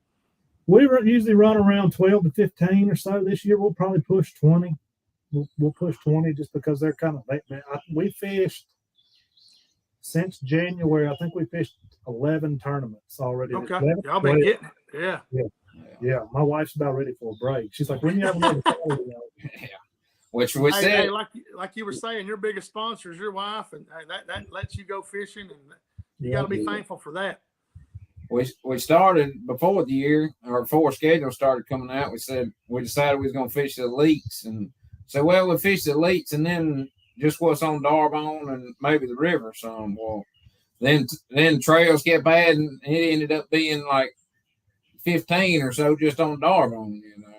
We usually run around 12 to 15 or so. This year we'll probably push 20. We'll push 20 just because they're kind of we fished since January. I think we fished 11 tournaments already. Okay, y'all been getting it. Yeah. My wife's about ready for a break. She's like, when you have another Which we said, like you were saying, your biggest sponsor is your wife, and that lets you go fishing, and you got to be thankful for that. We started before the year, or before schedule started coming out. We decided we was going to fish the elites, and so we fished the elites, and then just what's on Darbone and maybe the river some. Well, then trails get bad, and it ended up being like 15 or so just on Darbone, you know.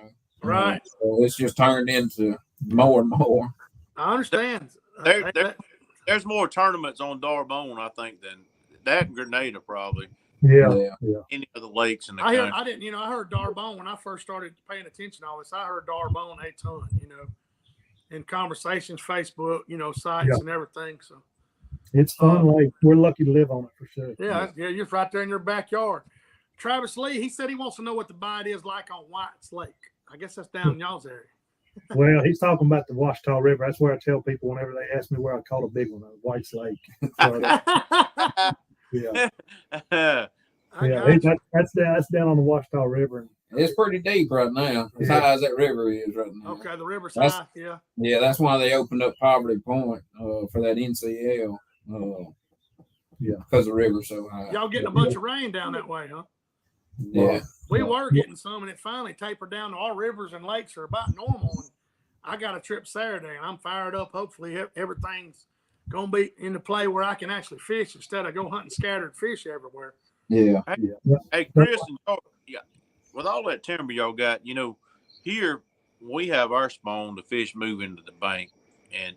Right. So it's just turned into more and more. I understand. There's more tournaments on Darbone, I think, than that and Grenada probably. Yeah. Any of the lakes in the country. country. I heard Darbone when I first started paying attention to all this. I heard Darbone a ton, you know, in conversations, Facebook, you know, sites and everything. So it's fun. We're lucky to live on it for sure. Yeah, you're right there in your backyard. Travis Lee, he said he wants to know what the bite is like on White's Lake. I guess that's down in y'all's area. Well, he's talking about the Washita River. That's where I tell people whenever they ask me where I caught a big one, White's Lake. That's down on the Washita River. It's pretty deep right now. As high as that river is right now. Okay, the river's high. Yeah. Yeah, that's why they opened up Poverty Point for that NCL. because the river's so high. Y'all getting a bunch of rain down that way, huh? Yeah. We were getting some, and it finally tapered down. Our rivers and lakes are about normal. And I got a trip Saturday, and I'm fired up. Hopefully, everything's going to be in the play where I can actually fish instead of go hunting scattered fish everywhere. Yeah. Hey, Chris, and y'all, with all that timber y'all got, here we have our spawn, the fish move into the bank. And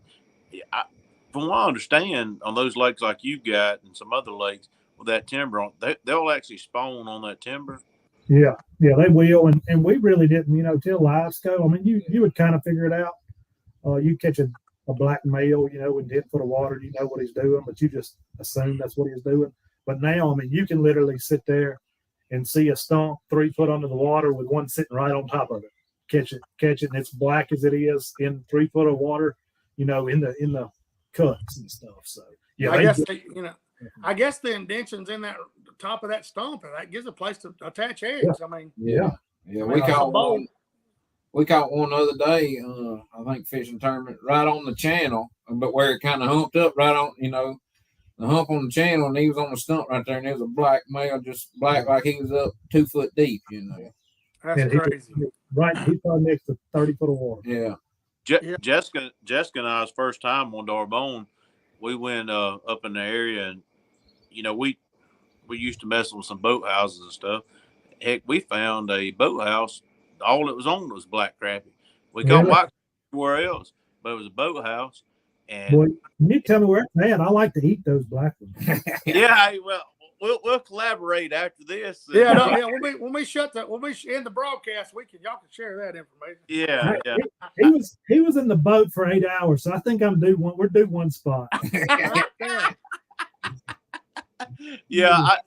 from what I understand, on those lakes like you've got and some other lakes with that timber on, they'll actually spawn on that timber. Yeah, they will. And we really didn't, till lives go. I mean, you would kind of figure it out. You catch a black male, with 10 foot of water, you know what he's doing, but you just assume that's what he's doing. But now, I mean, you can literally sit there and see a stump 3 foot under the water with one sitting right on top of it. Catch it, and it's black as it is in 3 foot of water, in the cuts and stuff. So yeah, I guess the indentions in that top of that stump, that gives a place to attach eggs. Yeah. I mean, yeah. We caught one. We caught one the other day. I think fishing tournament right on the channel, but where it kind of humped up right on, the hump on the channel, and he was on the stump right there, and there was a black male, just black like he was up 2 foot deep. That's crazy. He's probably next to 30 foot of water. Yeah. Jessica and I's first time on Darbone, we went up in the area, and we used to mess with some boat houses and stuff. Heck, we found a boat house. All it was on was black crappie. We caught white everywhere else, but it was a boat house. And boy, you tell me where it's at. I like to eat those black ones. Yeah, well, we'll collaborate after this. Yeah, when we end the broadcast, y'all can share that information. Yeah. He was in the boat for 8 hours, so I think we're due one spot. Yeah,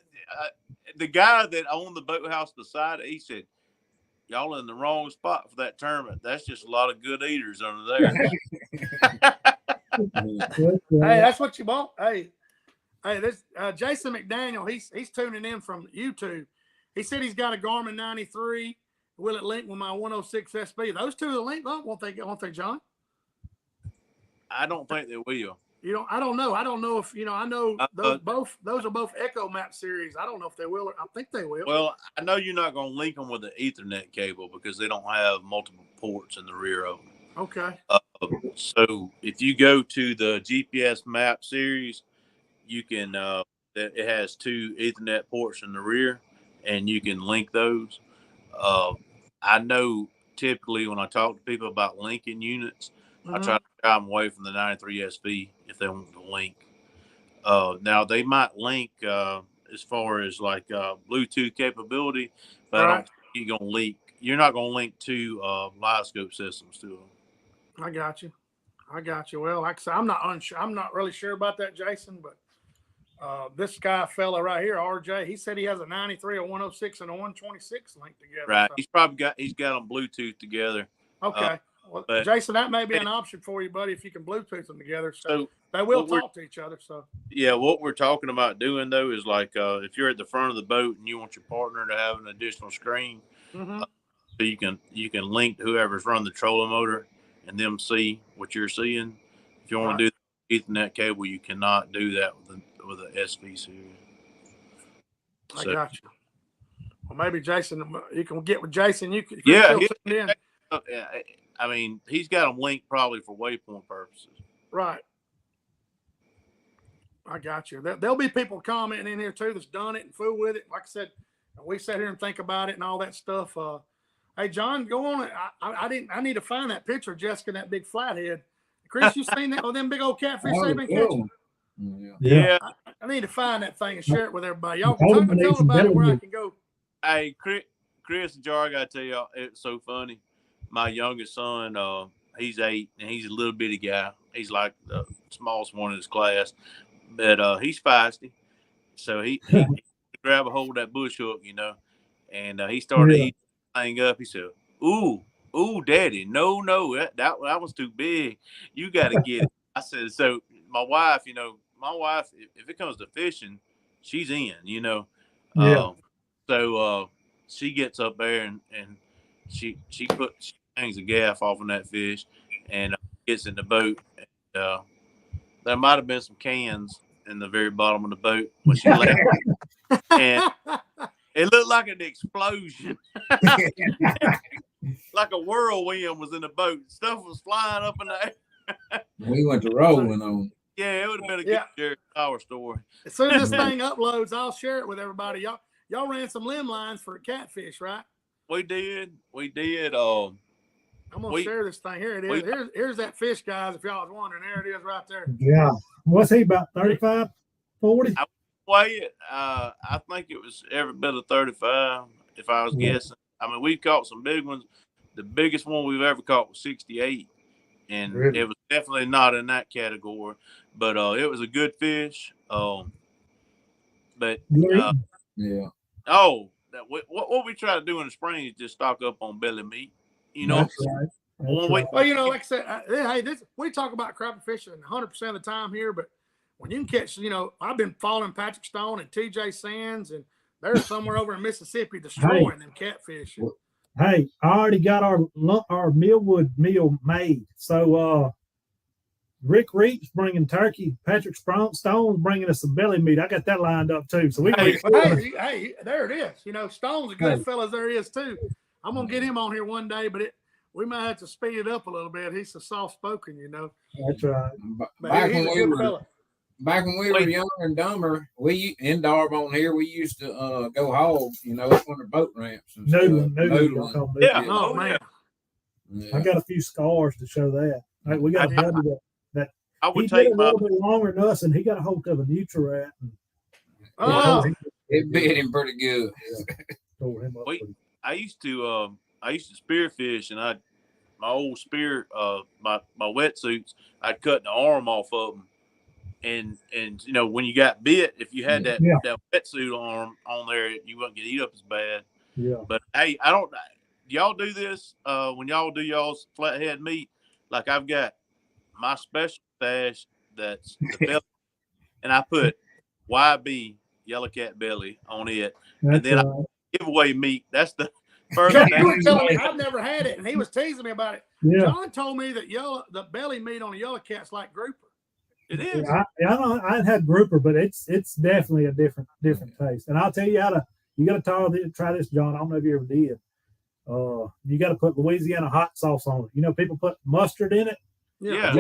the guy that owned the boathouse beside it, he said, "Y'all in the wrong spot for that tournament. That's just a lot of good eaters under there." Hey, that's what you want. Hey, this Jason McDaniel, he's tuning in from YouTube. He said he's got a Garmin 93. Will it link with my 106 SB? Those two will link up, won't they, John? I don't think they will. I don't know. I don't know if I know those are both Echo Map series. I don't know if they will. I think they will. Well, I know you're not going to link them with an Ethernet cable because they don't have multiple ports in the rear of them. Okay. So if you go to the GPS map series, you can it has 2 Ethernet ports in the rear, and you can link those. I know typically when I talk to people about linking units, I try to drive them away from the 93 SV if they want to link. Now they might link as far as like Bluetooth capability, but I don't think you're not going to link 2 live scope systems to them. I got you. Well, like I said, I'm not really sure about that, Jason, but this fella right here, RJ, he said he has a 93, a 106, and a 126 linked together. Right. So. He's got them Bluetooth together. Okay. Well, Jason, that may be an option for you, buddy, if you can Bluetooth them together. So they will talk to each other. So yeah, what we're talking about doing though is like if you're at the front of the boat and you want your partner to have an additional screen, so you can link whoever's running the trolling motor and them see what you're seeing. If you want to do the Ethernet cable, you cannot do that with the SV series. I got you. Well, maybe Jason, you can get with Jason. You can I mean, he's got them linked probably for waypoint purposes. Right. I got you. There'll be people commenting in here too that's done it and fool with it. Like I said, we sat here and think about it and all that stuff. Hey, John, go on. I need to find that picture of Jessica and that big flathead. Chris, you seen that with them big old catfish they've been catching? Yeah. I need to find that thing and share it with everybody. Y'all can tell about it where I can go. Hey, Chris and Jar, I got to tell y'all, it's so funny. My youngest son, he's 8, and he's a little bitty guy. He's like the smallest one in his class, but he's feisty. So he grabbed a hold of that bush hook, and he started eating the thing up. He said, "Ooh, Daddy, no, that was too big. You got to get it." I said, "So my wife, if it comes to fishing, she's in, So she gets up there and she hangs a gaff off on that fish and gets in the boat. And, there might have been some cans in the very bottom of the boat when she left. And it looked like an explosion. Like a whirlwind was in the boat. Stuff was flying up in the air. We went to rolling on. Yeah, it would have been a good Jerry Power story. As soon as this thing uploads, I'll share it with everybody. Y'all ran some limb lines for catfish, right? We did. I'm gonna share this thing. Here it is. Here's that fish, guys. If y'all was wondering, there it is, right there. Yeah. What's he about? 35, 40? I weigh it. I think it was every bit of 35. If I was guessing. I mean, we caught some big ones. The biggest one we've ever caught was 68, and it was definitely not in that category. But it was a good fish. What we try to do in the spring is just stock up on belly meat. You know, well, you know, like I said, hey, we talk about crappie fishing 100% of the time here, but when you can catch, you know, I've been following Patrick Stone and TJ Sands, and they're somewhere over in Mississippi destroying them catfish. Hey, I already got our Millwood meal made. So Rick Reed's bringing turkey. Patrick Stone's bringing us some belly meat. I got that lined up too. So we hey, there it is. You know, Stone's a good fella as there is too. I'm gonna get him on here one day, but we might have to speed it up a little bit. He's so soft spoken, you know. That's right. Back when we were younger and dumber, we in Darbon here, we used to go hog, you know, up on the boat ramps. And noodling. Yeah. Oh man. Yeah. I got a few scars to show that. Like, we got a buddy that I would he take did a little bit longer than us, and he got a hold of a Nutri-Rat. It bit him pretty good. I used to spearfish, and my old spear, my wetsuits, I'd cut the arm off of them. And you know, when you got bit, if you had that wetsuit arm on there, you wouldn't get eat up as bad. Yeah. But hey, do y'all do this when y'all do y'all's flathead meat? Like, I've got my special stash that's the belly, and I put YB yellow cat belly on it, and then I give away meat. That's the first thing. You were telling me I've never had it, and he was teasing me about it. Yeah. John told me that the belly meat on a yellow cat's like grouper. It is. I had grouper, but it's definitely a different taste. And I'll tell you you got to try this, John. I don't know if you ever did. You got to put Louisiana hot sauce on it. You know, people put mustard in it. Yeah.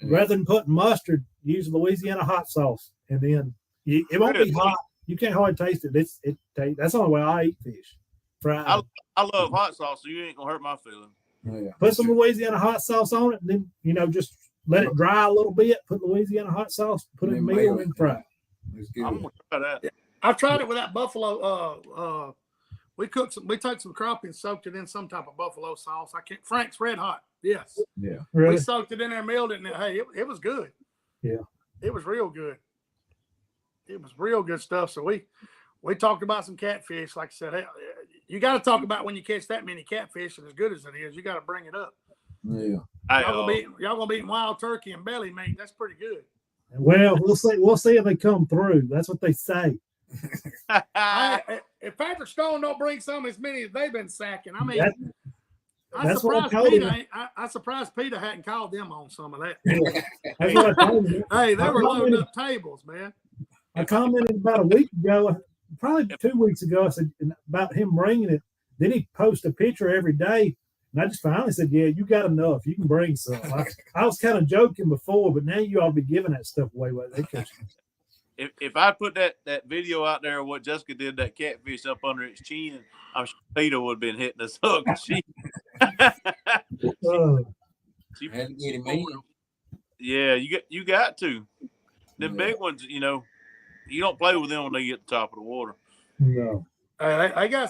Rather than putting mustard, use Louisiana hot sauce, and then it won't be hot. You can't hardly taste it. That's the only way I eat fish. Fried. I love hot sauce, so you ain't gonna hurt my feelings. Yeah. Put some Louisiana hot sauce on it, and then, you know, just let it dry a little bit. Put Louisiana hot sauce. Put it in meal and fry. I'm gonna try that. Yeah. I've tried it with that buffalo. We took some crappie and soaked it in some type of buffalo sauce. Frank's Red Hot. Yes. Yeah. Really? We soaked it in there, milled it, and hey, it was good. Yeah. It was real good. It was real good stuff. So we talked about some catfish. Like I said, hey, you got to talk about when you catch that many catfish, and as good as it is, you got to bring it up. Yeah. Y'all gonna be eating wild turkey and belly meat. That's pretty good. Well, we'll see. We'll see if they come through. That's what they say. If Patrick Stone don't bring some as many as they've been sacking, I mean, that's what I told him. I'm surprised Peter hadn't called them on some of that. That's what I told him. Hey, they were loading up tables, man. I commented about a week ago, probably 2 weeks ago. I said about him bringing it. Then he posted a picture every day. And I just finally said, yeah, you got enough. You can bring some. I was kind of joking before, but now you ought to be giving that stuff away. If I put that video out there of what Jessica did, that catfish up under its chin, I'm sure Peter would have been hitting us up. She had to get him in. Yeah, you got to. Them big ones, you know, you don't play with them when they get to the top of the water. No. They got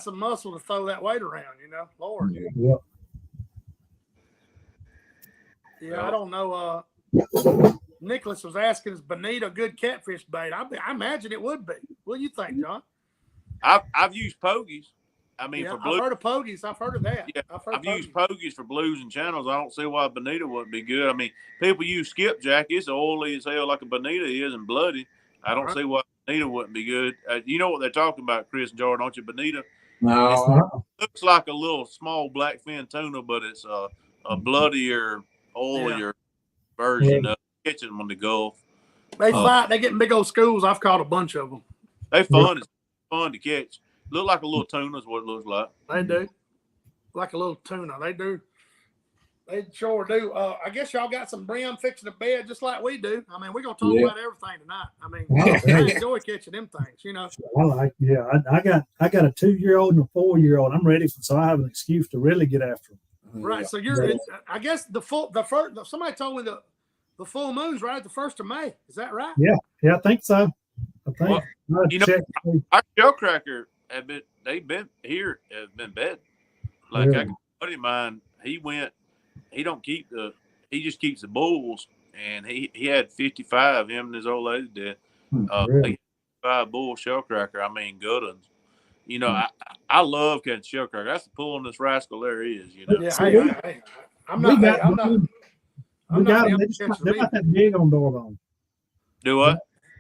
some muscle to throw that weight around, you know. Lord. Yeah, I don't know. Nicholas was asking, is bonita good catfish bait? I imagine it would be. What do you think, John? I've used pogies. I mean, for blues. I've heard of pogies. I've heard of that. Yeah, I've used pogies for blues and channels. I don't see why bonita wouldn't be good. I mean, people use skipjack. It's oily as hell like a bonita is and bloody. I don't see why bonita wouldn't be good. You know what they're talking about, Chris and Jar, don't you? Bonita. No. It looks like a little small blackfin tuna, but it's a bloodier, oilier version of catching them on the Gulf. They fight. They get in big old schools. I've caught a bunch of them. They fun. It's fun to catch. Look like a little tuna is what it looks like. They do. Like a little tuna. They do. They sure do. I guess y'all got some brim fixing the bed just like we do. I mean, we're going to talk about everything tonight. I mean, I enjoy catching them things, you know. I got a 2-year-old and a 4-year-old. I'm ready, so I have an excuse to really get after them. Right. So I guess somebody told me the full moon's right at the 1st of May. Is that right? Yeah, I think so. I think. Well, you know, our shellcracker they've been here, have been bed. Like I got a buddy of mine, he just keeps the bulls, and he had 55, him and his old lady did. Really? 55 bull shellcracker. I mean, good ones. You know, I love catching shellcracker. That's the pulling rascal there is, you know. Yeah, I'm not they're not that big on Doorbone. Do what?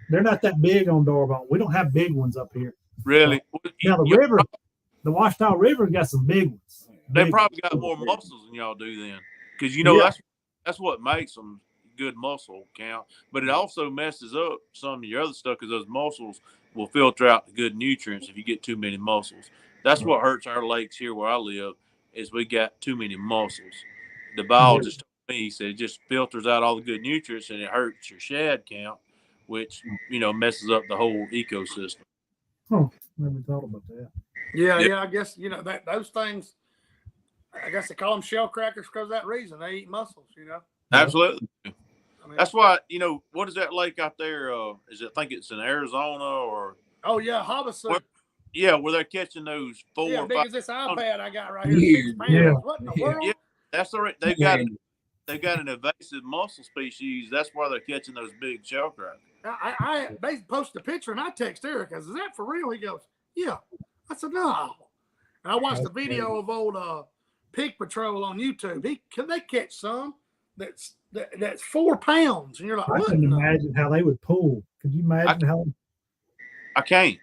They're not that big on Doorbone. We don't have big ones up here. Really? Now the Washita River got some big ones. They probably got more muscles than y'all do then, because you know that's what makes them good muscle count. But it also messes up some of your other stuff because those muscles will filter out the good nutrients if you get too many muscles. That's what hurts our lakes here where I live, is we got too many muscles. The biologist told me, he said it just filters out all the good nutrients and it hurts your shad count, which messes up the whole ecosystem. Oh, never thought about that. Yeah. I guess those things. I guess they call them shell crackers because of that reason. They eat mussels, you know. Absolutely. I mean, that's why, what is that lake out there? I think it's in Arizona or. Oh, yeah, Havasu. Where they're catching those 4 or 5. Big as this iPad I got right here. 6 pounds. What in the world? Yeah, that's all right. They've got an invasive mussel species. That's why they're catching those big shell crackers. They posted a picture and I text Eric. I said, "Is that for real?" He goes, "Yeah." I said, "No." And I watched the video of old Pig Patrol on YouTube. They catch some that's 4 pounds, and you're like, I can imagine how they would pull. Could you imagine how? I can't.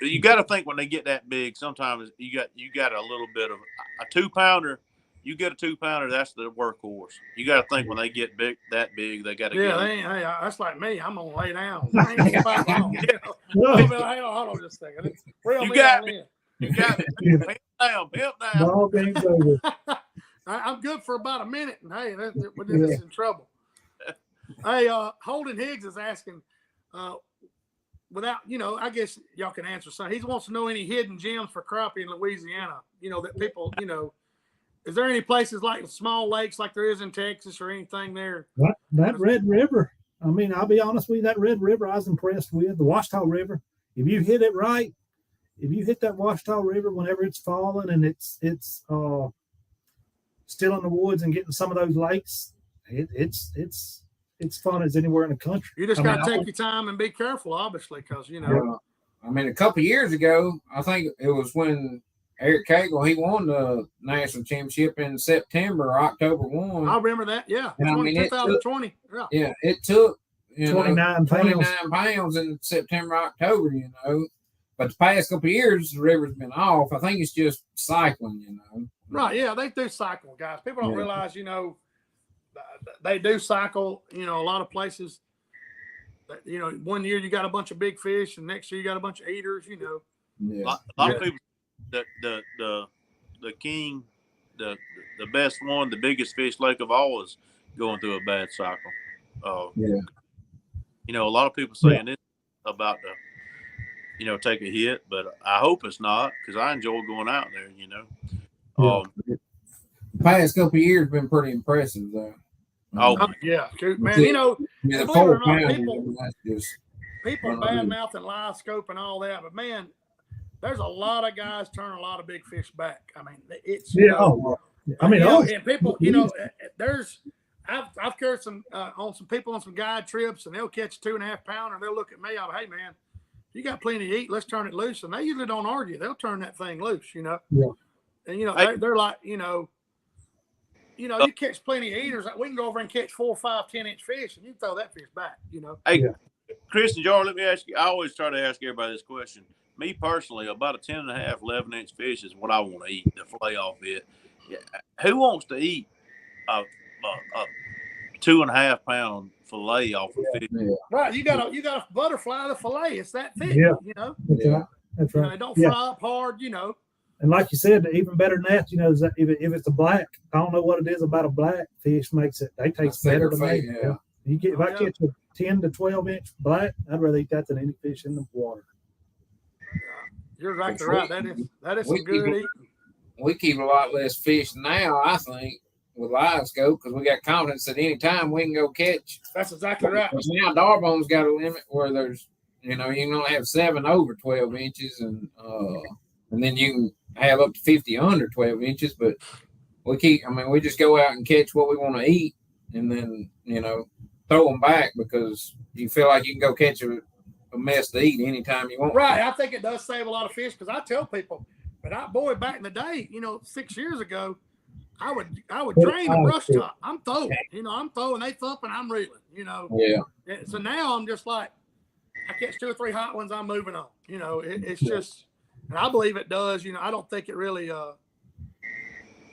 You got to think when they get that big. Sometimes you got a little bit of a 2-pounder. You get a 2-pounder, that's the workhorse. You got to think when they get that big, they got to get. Hey, that's like me. I'm gonna lay down. I ain't gonna fight long. Hold on just a second. You got me. Pimp down. All game's over. I'm good for about a minute, and hey, we're just in trouble. Hey, Holden Higgs is asking, without, I guess y'all can answer something. He wants to know any hidden gems for crappie in Louisiana. That people, is there any places like small lakes like there is in Texas or anything there? That Red River. I mean, I'll be honest with you, that Red River I was impressed with. The Washita River. If you hit it right, if you hit that Washita River whenever it's falling and it's still in the woods and getting some of those lakes, it's fun as anywhere in the country. You just got to take your time and be careful, obviously, because I mean, a couple of years ago, I think it was when Eric Cagle, he won the national championship in September or October 1. I remember that. Yeah, 2020. It took 29 pounds in September, October. But the past couple of years, the river's been off. I think it's just cycling. Right? Yeah, they do cycle, guys. People don't realize, they do cycle. A lot of places. One year you got a bunch of big fish, and next year you got a bunch of eaters. A lot of people. The king, the best one, the biggest fish lake of all is going through a bad cycle. A lot of people saying this about take a hit, but I hope it's not, because I enjoy going out there. The past couple of years have been pretty impressive, though. Yeah, man. The 4 pounds. People bad mouthing live scope and all that, but man. There's a lot of guys turning a lot of big fish back. I mean, it's and people, I've carried some on some people on some guide trips, and they'll catch a 2.5 pounder, and they'll look at me. I'm, hey man, you got plenty to eat. Let's turn it loose. And they usually don't argue. They'll turn that thing loose. And they're like, you catch plenty of eaters. We can go over and catch 4, 5, 10-inch fish, and you throw that fish back. Hey, Chris and Jar, let me ask you. I always try to ask everybody this question. Me personally, about a 10.5, 11-inch fish is what I want to eat, the flay off it. Yeah. Who wants to eat a 2.5 pound fillet off a fish. Yeah. Right, you got to butterfly the fillet. It's that thick, Yeah. you know. That's right. That's You know, right. it don't fry up hard, you know. And like you said, even better than that, you know, is that if it's a black, I don't know what it is about a black fish makes it. They taste better to me. Yeah. You get if I catch a 10 to 12 inch black, I'd rather eat that than any fish in the water. You're exactly right. That is some good eating. We keep a lot less fish now, I think, with live scope because we got confidence that any time we can go catch. That's exactly right. Because now Darbone's got a limit where there's, you know, you can only have 7 over 12 inches, and then you can have up to 50 under 12 inches. But we just go out and catch what we want to eat, and then, you know, throw them back because you feel like you can go catch a mess to eat anytime you want. Right. I think it does save a lot of fish because I tell people, but back in the day, you know, 6 years ago, I would drain a brush top. I'm throwing, they thumping, I'm reeling, you know. Yeah. So now I'm just like, I catch 2 or 3 hot ones, I'm moving on. You know, it's just, and I believe it does. You know, I don't think it really.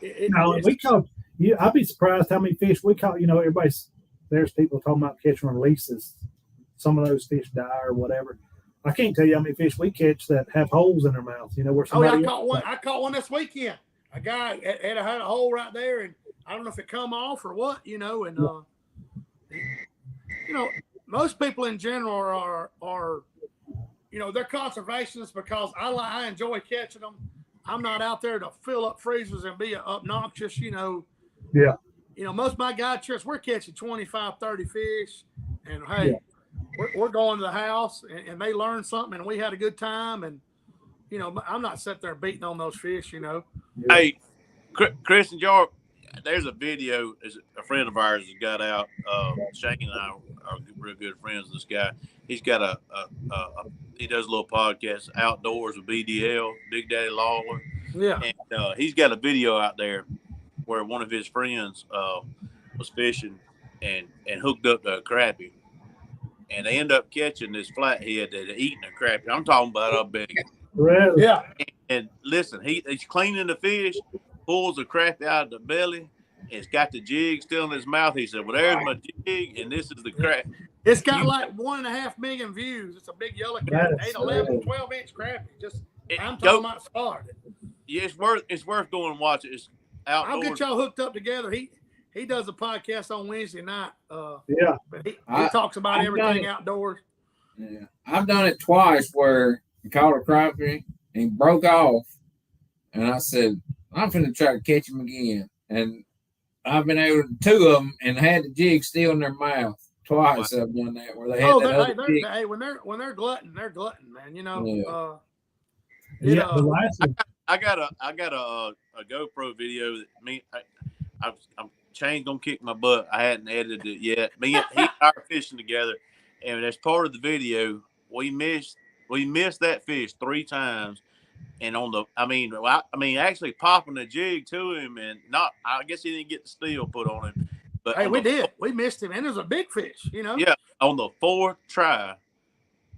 We caught. I'd be surprised how many fish we caught. You know, there's people talking about catching releases. Some of those fish die or whatever. I can't tell you how many fish we catch that have holes in their mouth. You know, where somebody. I caught one this weekend. A guy had a hole right there, and I don't know if it come off or what. You know, and you know, most people in general are you know, they're conservationists because I enjoy catching them. I'm not out there to fill up freezers and be obnoxious, you know. Yeah. You know, most of my guide trips, we're catching 25, 30 fish. And, hey, we're going to the house, and they learn something, and we had a good time. And, you know, I'm not sitting there beating on those fish, you know. Yeah. Hey, Chris and York, there's a video. A friend of ours has got out. Shane and I are real good friends with this guy. He's got he does a little podcast, Outdoors with BDL, Big Daddy Lawler. Yeah. And he's got a video out there where one of his friends was fishing and hooked up to a crappie. And they end up catching this flathead that had eaten a crappie. I'm talking about a big. Really? Yeah. And listen, he's cleaning the fish, pulls the crappie out of the belly. It's got the jig still in his mouth. He said, "Well, there's my jig, and this is the crap." It's got like 1.5 million views. It's a big yellow crappie, 8, 11, 12 inch crappie. I'm talking about spot. Yeah, it's worth going and watch it. It's outdoors. I'll get y'all hooked up together. He does a podcast on Wednesday night. Yeah, but he talks about everything outdoors. Yeah, I've done it twice where he caught a crappie and he broke off, and I said, "I'm finna try to catch him again." And I've been able to 2 of them and had the jig still in their mouth. Twice I've done that where they had when they're glutton, man. You know. Yeah. The last one. I got a GoPro video that I'm Shane's gonna kick my butt. I hadn't edited it yet. Me and he are fishing together, and as part of the video, we missed that fish 3 times. And actually popping the jig to him, and I guess he didn't get the steel put on him. But hey, we missed him, and it was a big fish, you know. Yeah, on the 4th try,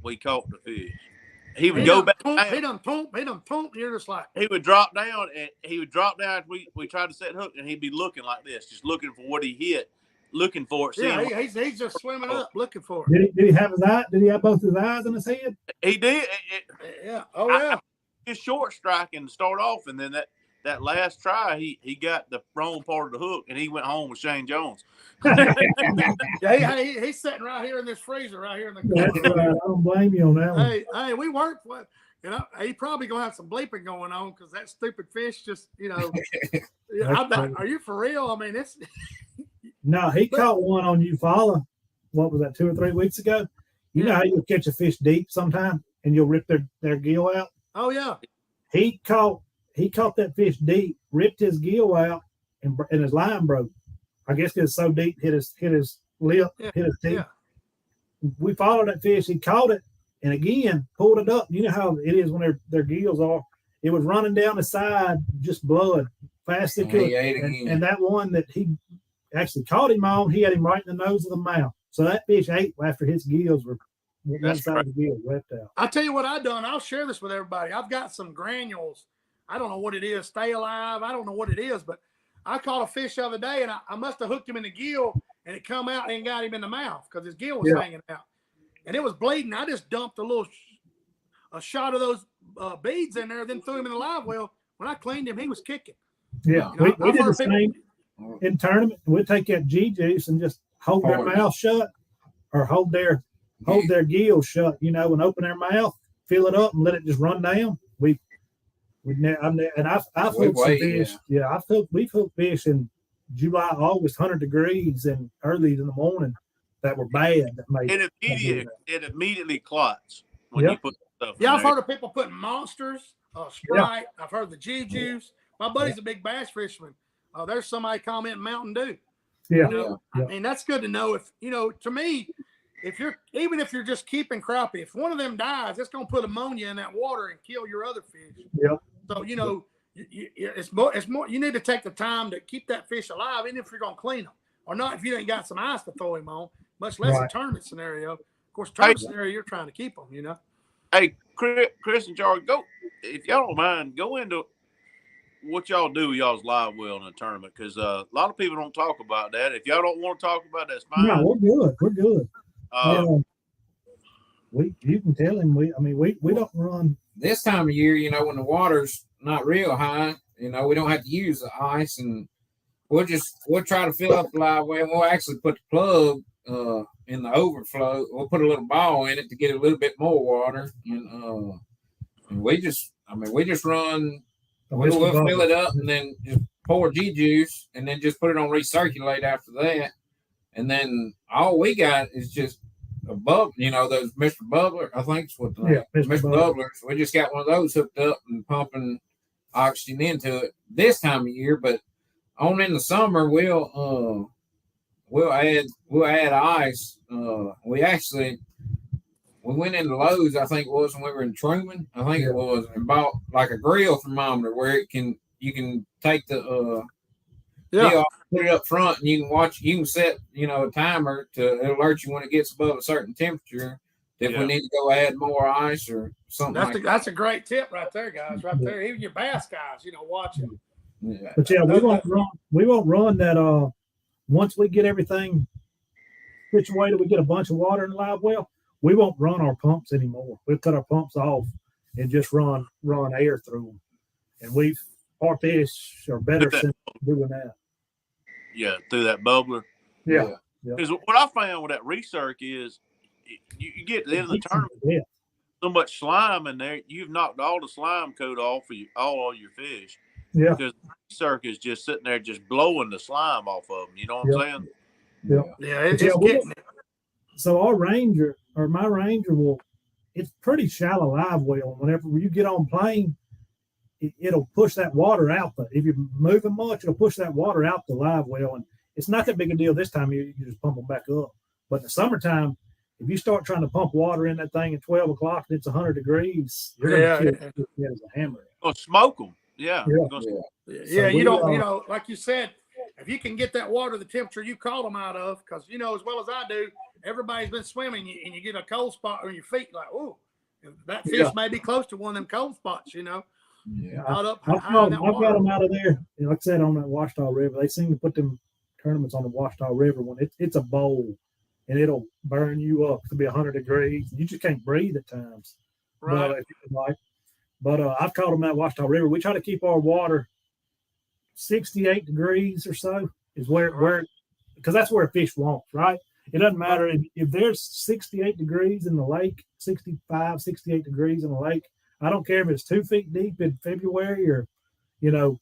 we caught the fish. He would go back. He done pump. You're just like he would drop down, and he would drop down. We tried to set hook, and he'd be looking like this, just looking for what he hit, looking for it. Yeah, he's just swimming up, looking for it. Did he have his eye? Did he have both his eyes in his head? He did. Yeah. Oh yeah. His short striking to start off, and then that last try, he got the wrong part of the hook, and he went home with Shane Jones. Yeah, he's sitting right here in this freezer, right here in the corner. That's right. I don't blame you on that one. Hey, we worked with, you know, he probably gonna have some bleeping going on because that stupid fish just, you know. Are you for real? I mean, it's. No, he caught one on Eufaula. What was that? 2 or 3 weeks ago. You know how you'll catch a fish deep sometime, and you'll rip their gill out. Oh yeah. He caught that fish deep, ripped his gill out, and his line broke. I guess it's so deep, hit his lip, hit his teeth. Yeah. We followed that fish. He caught it, and again pulled it up. You know how it is when their gills are. It was running down the side, just blood, fast as it could. And that one that he actually caught him on, he had him right in the nose of the mouth. So that fish ate after his gills were. One side of the gill left out. I'll tell you what I've done. I'll share this with everybody. I've got some granules. I don't know what it is. Stay alive. I don't know what it is, but I caught a fish the other day, and I must have hooked him in the gill, and it come out and got him in the mouth because his gill was hanging out, and it was bleeding. I just dumped a shot of those beads in there, then threw him in the live well. When I cleaned him, he was kicking. Yeah, you know, we did the same in tournament. We'd take that G juice and just hold their mouth shut or hold their gill shut, you know, and open their mouth, fill it up, and let it just run down. I've hooked some fish. We've hooked fish in July, August, 100 degrees and early in the morning that were bad. It immediately clots when you put stuff. Yeah, I've heard of people putting Monsters, Sprite. I've heard the G juice. My buddy's a big bass fisherman. There's somebody commenting Mountain Dew. Yeah. You know, I mean, that's good to know. If you know, to me, if you're just keeping crappie, if one of them dies, it's going to put ammonia in that water and kill your other fish. Yeah. So you know, it's more. You need to take the time to keep that fish alive, even if you're going to clean them or not. If you ain't got some ice to throw him on, much less a tournament scenario. Of course, tournament scenario, you're trying to keep them. You know. Hey, Chris and Charlie, go if y'all don't mind, go into what y'all do with y'all's live well in a tournament, because a lot of people don't talk about that. If y'all don't want to talk about it, that's fine. No, we're good. You can tell him we don't run this time of year, you know, when the water's not real high, you know, we don't have to use the ice, and we'll try to fill up the live well. We'll actually put the plug in the overflow. We'll put a little ball in it to get a little bit more water, and we just run. We'll fill it up and then just pour G juice and then just put it on recirculate after that. And then all we got is just a bubble, you know, those Mr. Bubbler, I think it's what Mr. Bubblers. We just got one of those hooked up and pumping oxygen into it this time of year. But on in the summer, we'll add ice. We went into Lowe's, I think it was, when we were in Truman. I think it was, and bought like a grill thermometer where you can take the deal off, put it up front, and you can watch. You can set, you know, a timer to alert you when it gets above a certain temperature. If we need to go add more ice or something. That's a great tip right there, guys. Right there, even your bass guys, you know, watching. Yeah. But we won't run that. Once we get everything situated, we get a bunch of water in the live well. We won't run our pumps anymore. We'll cut our pumps off and just run air through them. And our fish are better since doing that. Yeah, through that bubbler. Yeah. Because what I found with that recirc is you get to the end of the tournament, so much slime in there, you've knocked all the slime coat off of all your fish. Yeah. Because the recirc is just sitting there just blowing the slime off of them. You know what I'm saying? Yeah. Yeah, it's getting it. So my Ranger it's pretty shallow live well. Whenever you get on plane, it'll push that water out. But if you're moving much, it'll push that water out the live well. And it's not that big a deal this time. You just pump them back up. But in the summertime, if you start trying to pump water in that thing at 12 o'clock and it's 100 degrees, you're going to kill it as a hammer. Oh, smoke them. Yeah. So you don't, you know, like you said, if you can get that water the temperature you called them out of, because, you know, as well as I do, everybody's been swimming and you get a cold spot on your feet, like, oh, that fish may be close to one of them cold spots, you know. Yeah, I've got them out of there. You know, like I said, on that Washita River, they seem to put them tournaments on the Washita River when it's a bowl and it'll burn you up. It'll be 100 degrees. You just can't breathe at times. Right. But I've caught them at Washita River. We try to keep our water 68 degrees or so is where because that's where a fish wants, right? It doesn't matter if there's 68 degrees in the lake, 65, 68 degrees in the lake. I don't care if it's 2 feet deep in February or, you know,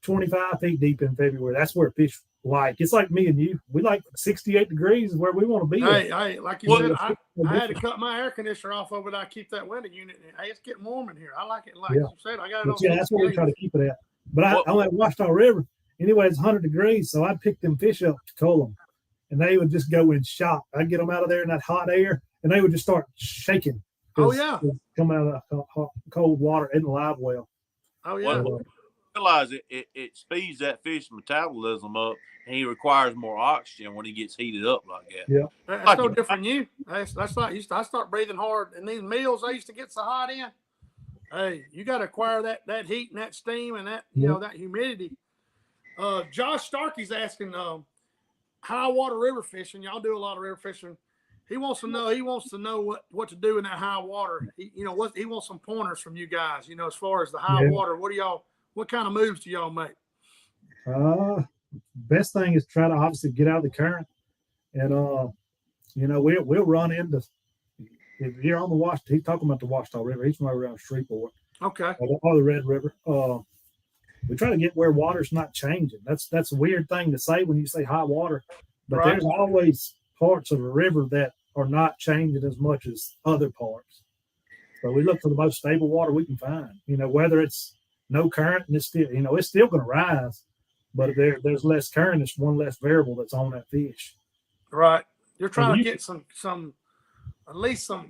25 feet deep in February. That's where fish like. It's like me and you. We like 68 degrees is where we want to be. Hey, like you said, I had to cut my air conditioner off over there. I keep that window unit. Hey, it's getting warm in here. I like it. Like you said, I got it on. Yeah, that's where we try to keep it at. But I went Washita River. Anyway, it's 100 degrees, so I'd pick them fish up to cull them. And they would just go in shock. I'd get them out of there in that hot air, and they would just start shaking. Oh, yeah. Coming out of the cold water in the live well. Oh, yeah. Realize it speeds that fish's metabolism up, and he requires more oxygen when he gets heated up like that. Yeah. That's no different than you. That's like I start breathing hard. And these meals I used to get so hot in, hey, you got to acquire that heat and that steam and that, you know, that humidity. Josh Starkey's asking, high water river fishing. Y'all do a lot of river fishing. He wants to know what to do in that high water. He wants some pointers from you guys. As far as the high water, what kind of moves do y'all make? Best thing is try to obviously get out of the current, and we'll run into. If you're on the he's talking about the Washita River. He's from around Shreveport. Okay. Or the Red River. We try to get where water's not changing. That's a weird thing to say when you say high water, but there's always parts of the river that are not changing as much as other parts. So we look for the most stable water we can find. Whether it's no current and it's still, it's still going to rise, but if there's less current, it's one less variable that's on that fish. Right. You're trying to get some at least some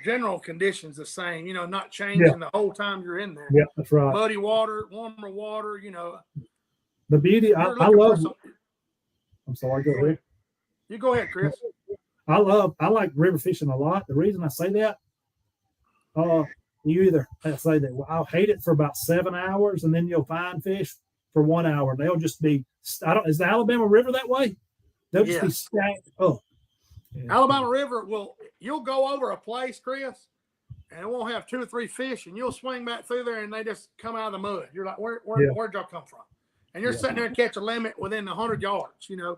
general conditions the same, not changing the whole time you're in there. Yeah, that's right. Muddy water, warmer water, The beauty, I love. I'm sorry, go ahead. You go ahead, Chris. I like river fishing a lot. The reason I say that, you either say that, well, I'll hate it for about 7 hours, and then you'll find fish for 1 hour, and they'll just be. Is the Alabama River that way? They'll just be stacked up. Yeah. Alabama River you'll go over a place, Chris, and it won't have 2 or 3 fish, and you'll swing back through there, and they just come out of the mud. You're like, where'd y'all come from? And you're sitting there and catch a limit within 100 yards. Yeah.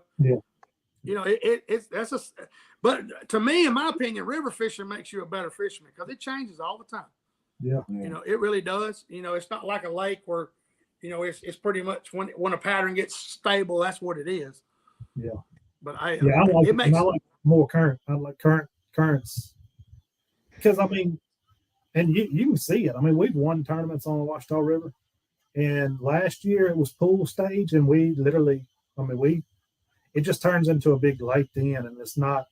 But to me, in my opinion, river fishing makes you a better fisherman because it changes all the time. Yeah. It really does. It's not like a lake where, it's pretty much when a pattern gets stable, that's what it is. Yeah. But I like more current. I like currents because and you can see it. We've won tournaments on the Washita River, and last year it was pool stage, and we literally, it just turns into a big lake then, and it's not.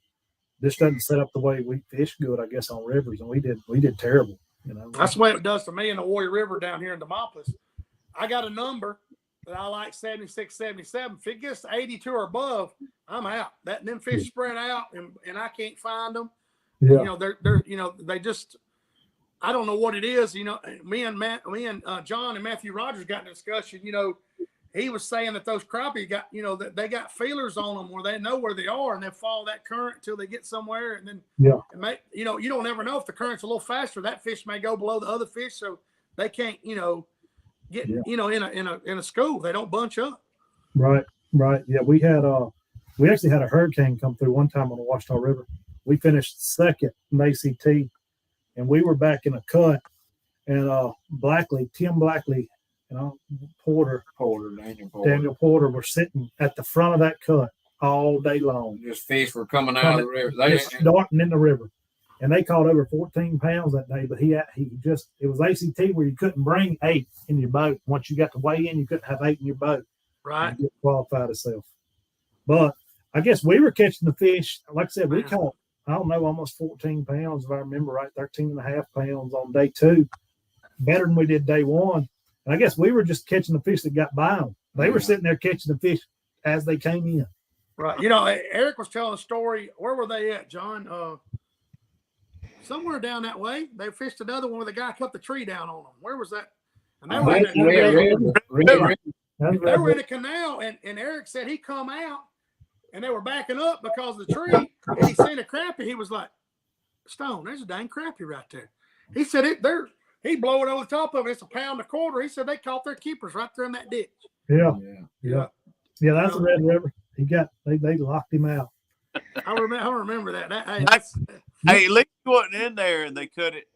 This doesn't set up the way we fish good, I guess, on rivers, and we did terrible. That's the way it does to me in the Warrior River down here in Demopolis. I got a number that I like 76, 77. If it gets to 82 or above, I'm out. Them fish spread out, and I can't find them. Yeah. They're they just. I don't know what it is. Me and John and Matthew Rogers got in a discussion. He was saying that those crappie got, that they got feelers on them where they know where they are, and they follow that current until they get somewhere, and then you don't ever know if the current's a little faster. That fish may go below the other fish, so they can't, get in a school. They don't bunch up. Right. Yeah, we actually had a hurricane come through one time on the Washita River. We finished second in ACT, and we were back in a cut, and Tim Blackley, Daniel Porter were sitting at the front of that cut all day long. Just fish were coming out of the river. Just darting in the river. And they caught over 14 pounds that day, but it was ACT where you couldn't bring 8 in your boat. Once you got to weigh in, you couldn't have 8 in your boat. Right. Get qualified itself. But I guess we were catching the fish. Like I said, we caught, almost 14 pounds, if I remember right, 13.5 pounds on day 2. Better than we did day 1. And I guess we were just catching the fish that got by them. They were sitting there catching the fish as they came in. Right. Eric was telling a story. Where were they at, John? Somewhere down that way. They fished another one where the guy cut the tree down on them. Where was that? And they were in a canal, and Eric said he come out, and they were backing up because of the tree. And he seen a crappie. He was like, Stone, there's a dang crappie right there. He said he blow it over the top of it. It's 1.25 pounds. He said they caught their keepers right there in that ditch. Yeah. That's the Red River. They locked him out. I remember that. Hey, at least he wasn't in there and they cut it.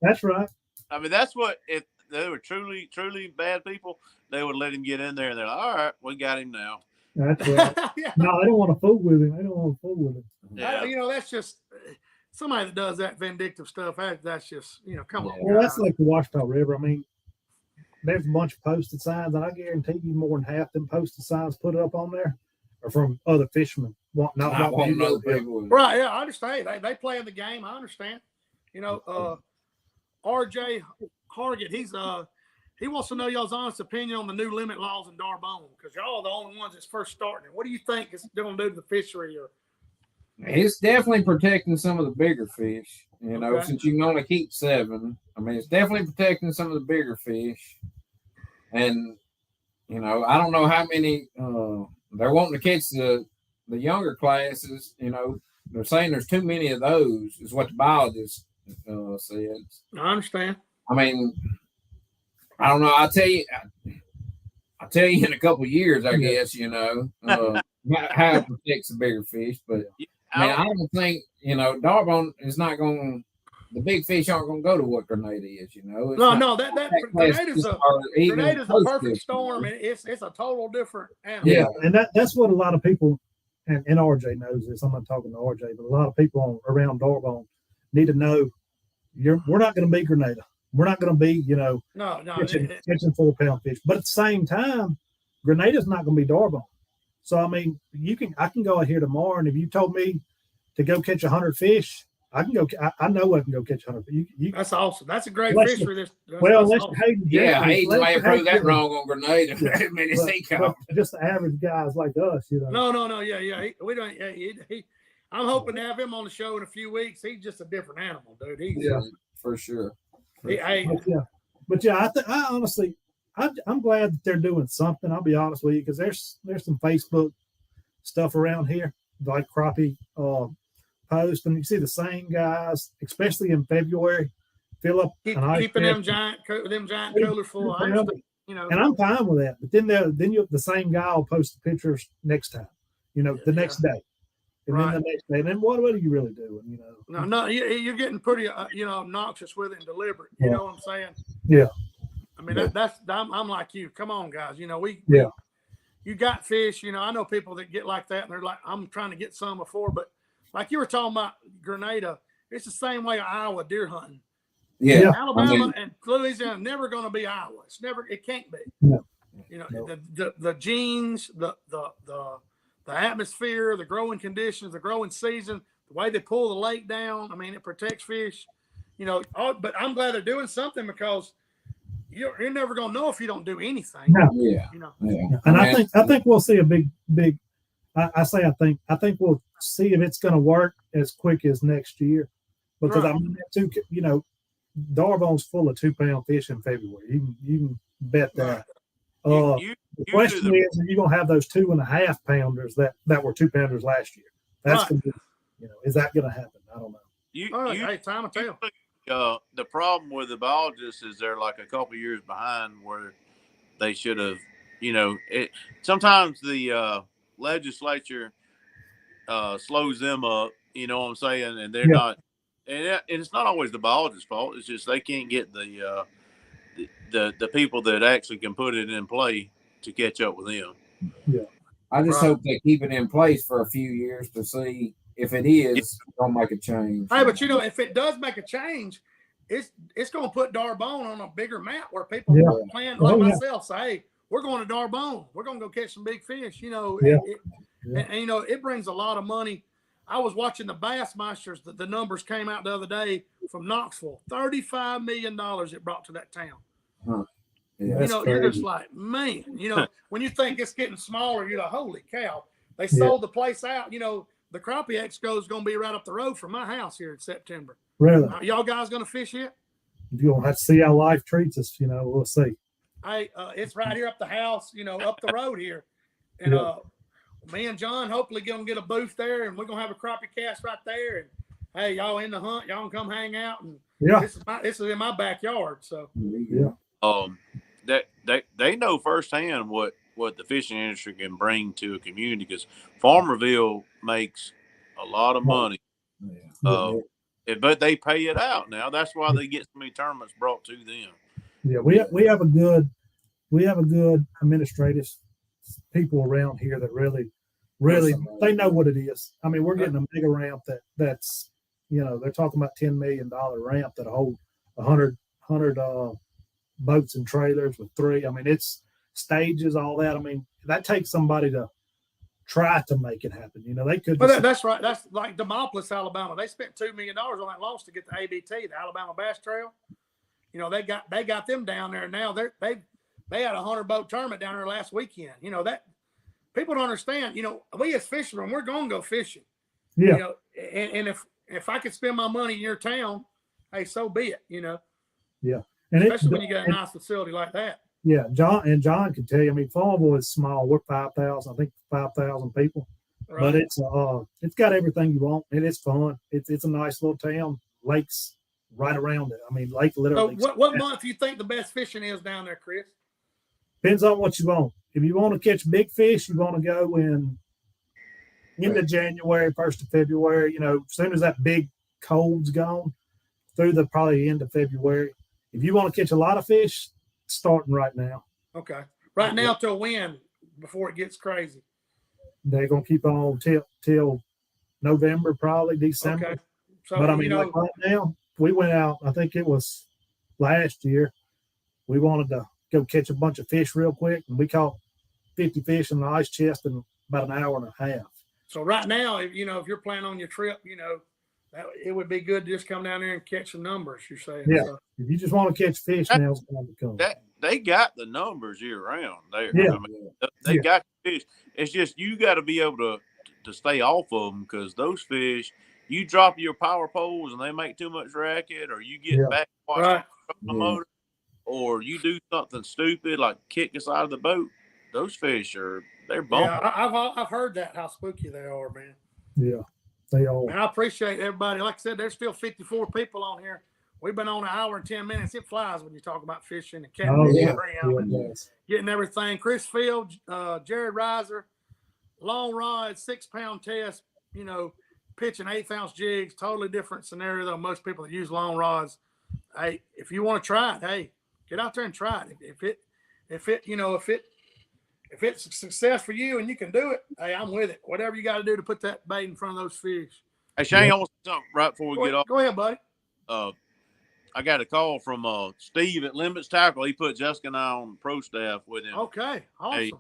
That's right. That's what, if they were truly, truly bad people, they would let him get in there and they're like, all right, we got him now. That's right. No, they don't want to fool with him. Yeah. That's just somebody that does that vindictive stuff. That's just, come on. Well, that's like the Washita River. There's a bunch of posted signs, and I guarantee you more than half them posted signs put up on there are from other fishermen. Right, yeah, I understand. They play in the game. I understand. RJ Hargett, he wants to know y'all's honest opinion on the new limit laws in Darbone, because y'all are the only ones that's first starting it. What do you think it's going to do to the fishery? It's definitely protecting some of the bigger fish, since you can only keep 7. It's definitely protecting some of the bigger fish. And, I don't know how many they're wanting to catch the younger classes. You know, they're saying there's too many of those, is what the biologist said. I understand. I mean, I don't know. I'll tell you in a couple of years, I guess, you know, how it protects the bigger fish. But I mean, I don't think, you know, Darbone is not going. The big fish aren't going to go to what Grenada is, you know. No, Grenada's a perfect storm, and it's a total different animal. Yeah, and that's what a lot of people, and RJ knows this. I'm not talking to RJ, but a lot of people around Darbone need to know we're not going to be Grenada. We're not going to be, you know, catching 4-pound fish. But at the same time, Grenada's not going to be Darbone. So I mean, I can go out here tomorrow, and if you told me to go catch 100 fish, I can go. I know I can go catch 100. That's awesome. That's a great fish for this. Hayden may have proved that wrong on Grenada. Just the average guys like us, you know. No. Yeah. We don't. I'm hoping to have him on the show in a few weeks. He's just a different animal, dude. For sure. But I honestly, I'm glad that they're doing something. I'll be honest with you, because there's some Facebook stuff around here like crappie post, and you see the same guys, especially in February, fill up keeping them giant coolers full. You know, and I'm fine with that. But then the same guy will post the pictures next time, you know, the next day, and then the next day. And then what are you really doing? You know, no, you're getting pretty, obnoxious with it and deliberate. You know what I'm saying? Yeah. I mean, I'm like you. Come on, guys. You know, you got fish. You know, I know people that get like that, and they're like, I'm trying to get some before, but. Like you were talking about Grenada, it's the same way Iowa deer hunting. Yeah. Alabama and Louisiana never going to be Iowa. It can't be. No. You know, the genes, the atmosphere, the growing conditions, the growing season, the way they pull the lake down. I mean, it protects fish. You know, but I'm glad they're doing something, because you're never going to know if you don't do anything. No. Yeah. You know. Yeah. And I think we'll see a big. I think we'll see if it's going to work as quick as next year, because I mean, Darbone's full of 2-pound fish in February. You can bet that. The question is, are you going to have those 2.5 pounders that were 2 pounders last year? That's going to be, is that going to happen? I don't know. Hey, time will tell. The problem with the biologists is they're like a couple years behind where they should have, sometimes the legislature slows them up, you know what I'm saying, and they're not, and it's not always the biologist's fault. It's just they can't get the people that actually can put it in play to catch up with them. Yeah, I just hope they keep it in place for a few years to see if it is going to make a change. Hey, but if it does make a change, it's going to put Darbone on a bigger map where people plan like myself say, hey, we're going to Darbone. We're going to go catch some big fish. You know, and it brings a lot of money. I was watching the Bassmasters. The numbers came out the other day from Knoxville. $35 million it brought to that town. Huh. Yeah, you're just like, man. When you think it's getting smaller, you're like, holy cow! They sold the place out. The Crappie Expo is going to be right up the road from my house here in September. Really? Y'all guys going to fish yet? You're going to have to see how life treats us. We'll see. Hey, it's right here up the house, up the road here. And me and John hopefully going to get a booth there, and we're going to have a CrappieKast right there. And, hey, y'all in the hunt, y'all can come hang out. And this is in my backyard. So, they know firsthand what the fishing industry can bring to a community, because Farmerville makes a lot of money. But they pay it out now. That's why they get so many tournaments brought to them. Yeah, we have a good administrative people around here that really they know what it is. I mean, we're getting a mega ramp that's they're talking about $10 million ramp that hold 100 boats and trailers with 3. I mean, it's stages, all that. I mean, that takes somebody to try to make it happen. They could. But that's right. That's like Demopolis, Alabama. They spent $2 million on that loss to get the ABT, the Alabama Bass Trail. They got them down there now. They had a 100-boat tournament down there last weekend. That people don't understand. We as fishermen, we're going to go fishing. Yeah. And if I could spend my money in your town, hey, so be it. Yeah. And especially when you got a nice facility like that. Yeah, John can tell you. I mean, Farmville is small. We're 5,000. I think 5,000 people, Right. but it's got everything you want. It is fun. It's a nice little town. Lakes right around it. I mean, lake literally. So what month do you think the best fishing is down there, Chris? Depends on what you want. If you want to catch big fish, you want to go in into January, 1st of February. You know, as soon as that big cold's gone, through the probably end of February. If you want to catch a lot of fish, starting right now. Okay. Right now till when? Before it gets crazy. They're gonna keep on till November, probably December. Okay. So, but I mean, like right now, we went out. I think it was last year. We wanted to go catch a bunch of fish real quick, and we caught 50 fish in the ice chest in about an hour and a half. So right now, if you're planning on your trip, it would be good to just come down there and catch some numbers. You're saying, yeah. So. If you just want to catch fish, now's the time to come. They got the numbers year round there. Yeah. I mean, they got the fish. It's just you got to be able to stay off of them, because those fish, you drop your power poles and they make too much racket, or you get back right. the motor, or you do something stupid like kick us out of the boat. Those fish they're bumping. Yeah, I've heard that, how spooky they are, man. Yeah, they are. And I appreciate everybody. Like I said, there's still 54 people on here. We've been on an hour and 10 minutes. It flies when you talk about fishing and catfish and getting everything. Chris Field, Jared Reiser, long rod, 6-pound test, pitching 1/8 ounce jigs, totally different scenario than most people that use long rods. Hey, if you want to try it, hey, get out there and try it. If it's a success for you and you can do it, hey, I'm with it. Whatever you got to do to put that bait in front of those fish. Hey, Shane, I want to say something right before we get off. Go ahead, buddy. I got a call from Steve at Limits Tackle. He put Jessica and I on the pro staff with him. Okay, awesome.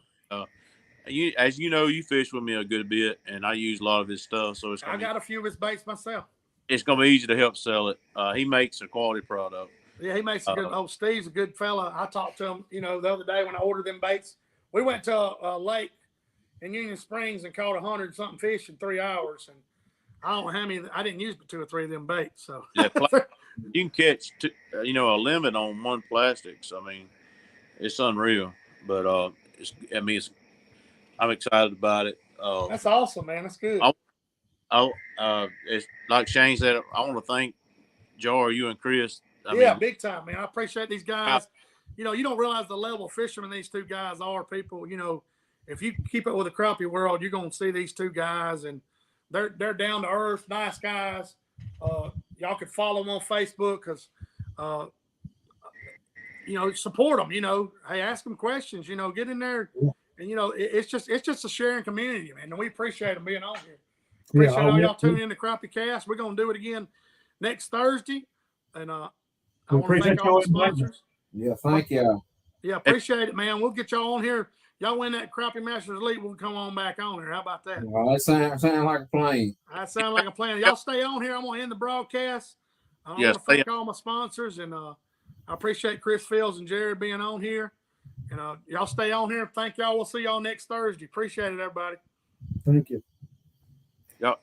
Hey, as you know, you fish with me a good bit, and I use a lot of his stuff. So I got a few of his baits myself. It's going to be easy to help sell it. He makes a quality product. Yeah, he makes a good. Steve's a good fella. I talked to him, the other day when I ordered them baits. We went to a lake in Union Springs and caught 100-something fish in 3 hours, and I don't know how many. I didn't use but 2 or 3 of them baits. So yeah, you can catch, a limit on one plastics. I mean, it's unreal. But I'm excited about it. That's awesome, man. That's good. It's like Shane said. I want to thank Jar, you and Chris. I mean, big time, man. I appreciate these guys. You don't realize the level of fishermen these 2 guys are. People, if you keep up with the crappie world, you're gonna see these 2 guys, and they're down to earth, nice guys. Y'all could follow them on Facebook because, support them. Hey, ask them questions. Get in there, and it's just a sharing community, man. And we appreciate them being on here. Appreciate all y'all tuning in to CrappieKast. We're gonna do it again next Thursday, and I want to thank all the sponsors. Yeah, thank you. Yeah, appreciate it, man. We'll get y'all on here. Y'all win that Crappie Masters Elite, we'll come on back on here. How about that? Well, that sound like a plan. That sounds like a plan. Y'all stay on here. I'm going to end the broadcast. I want to thank all my sponsors, and I appreciate Chris Fields and Jared being on here. And y'all stay on here. Thank y'all. We'll see y'all next Thursday. Appreciate it, everybody. Thank you. Yep.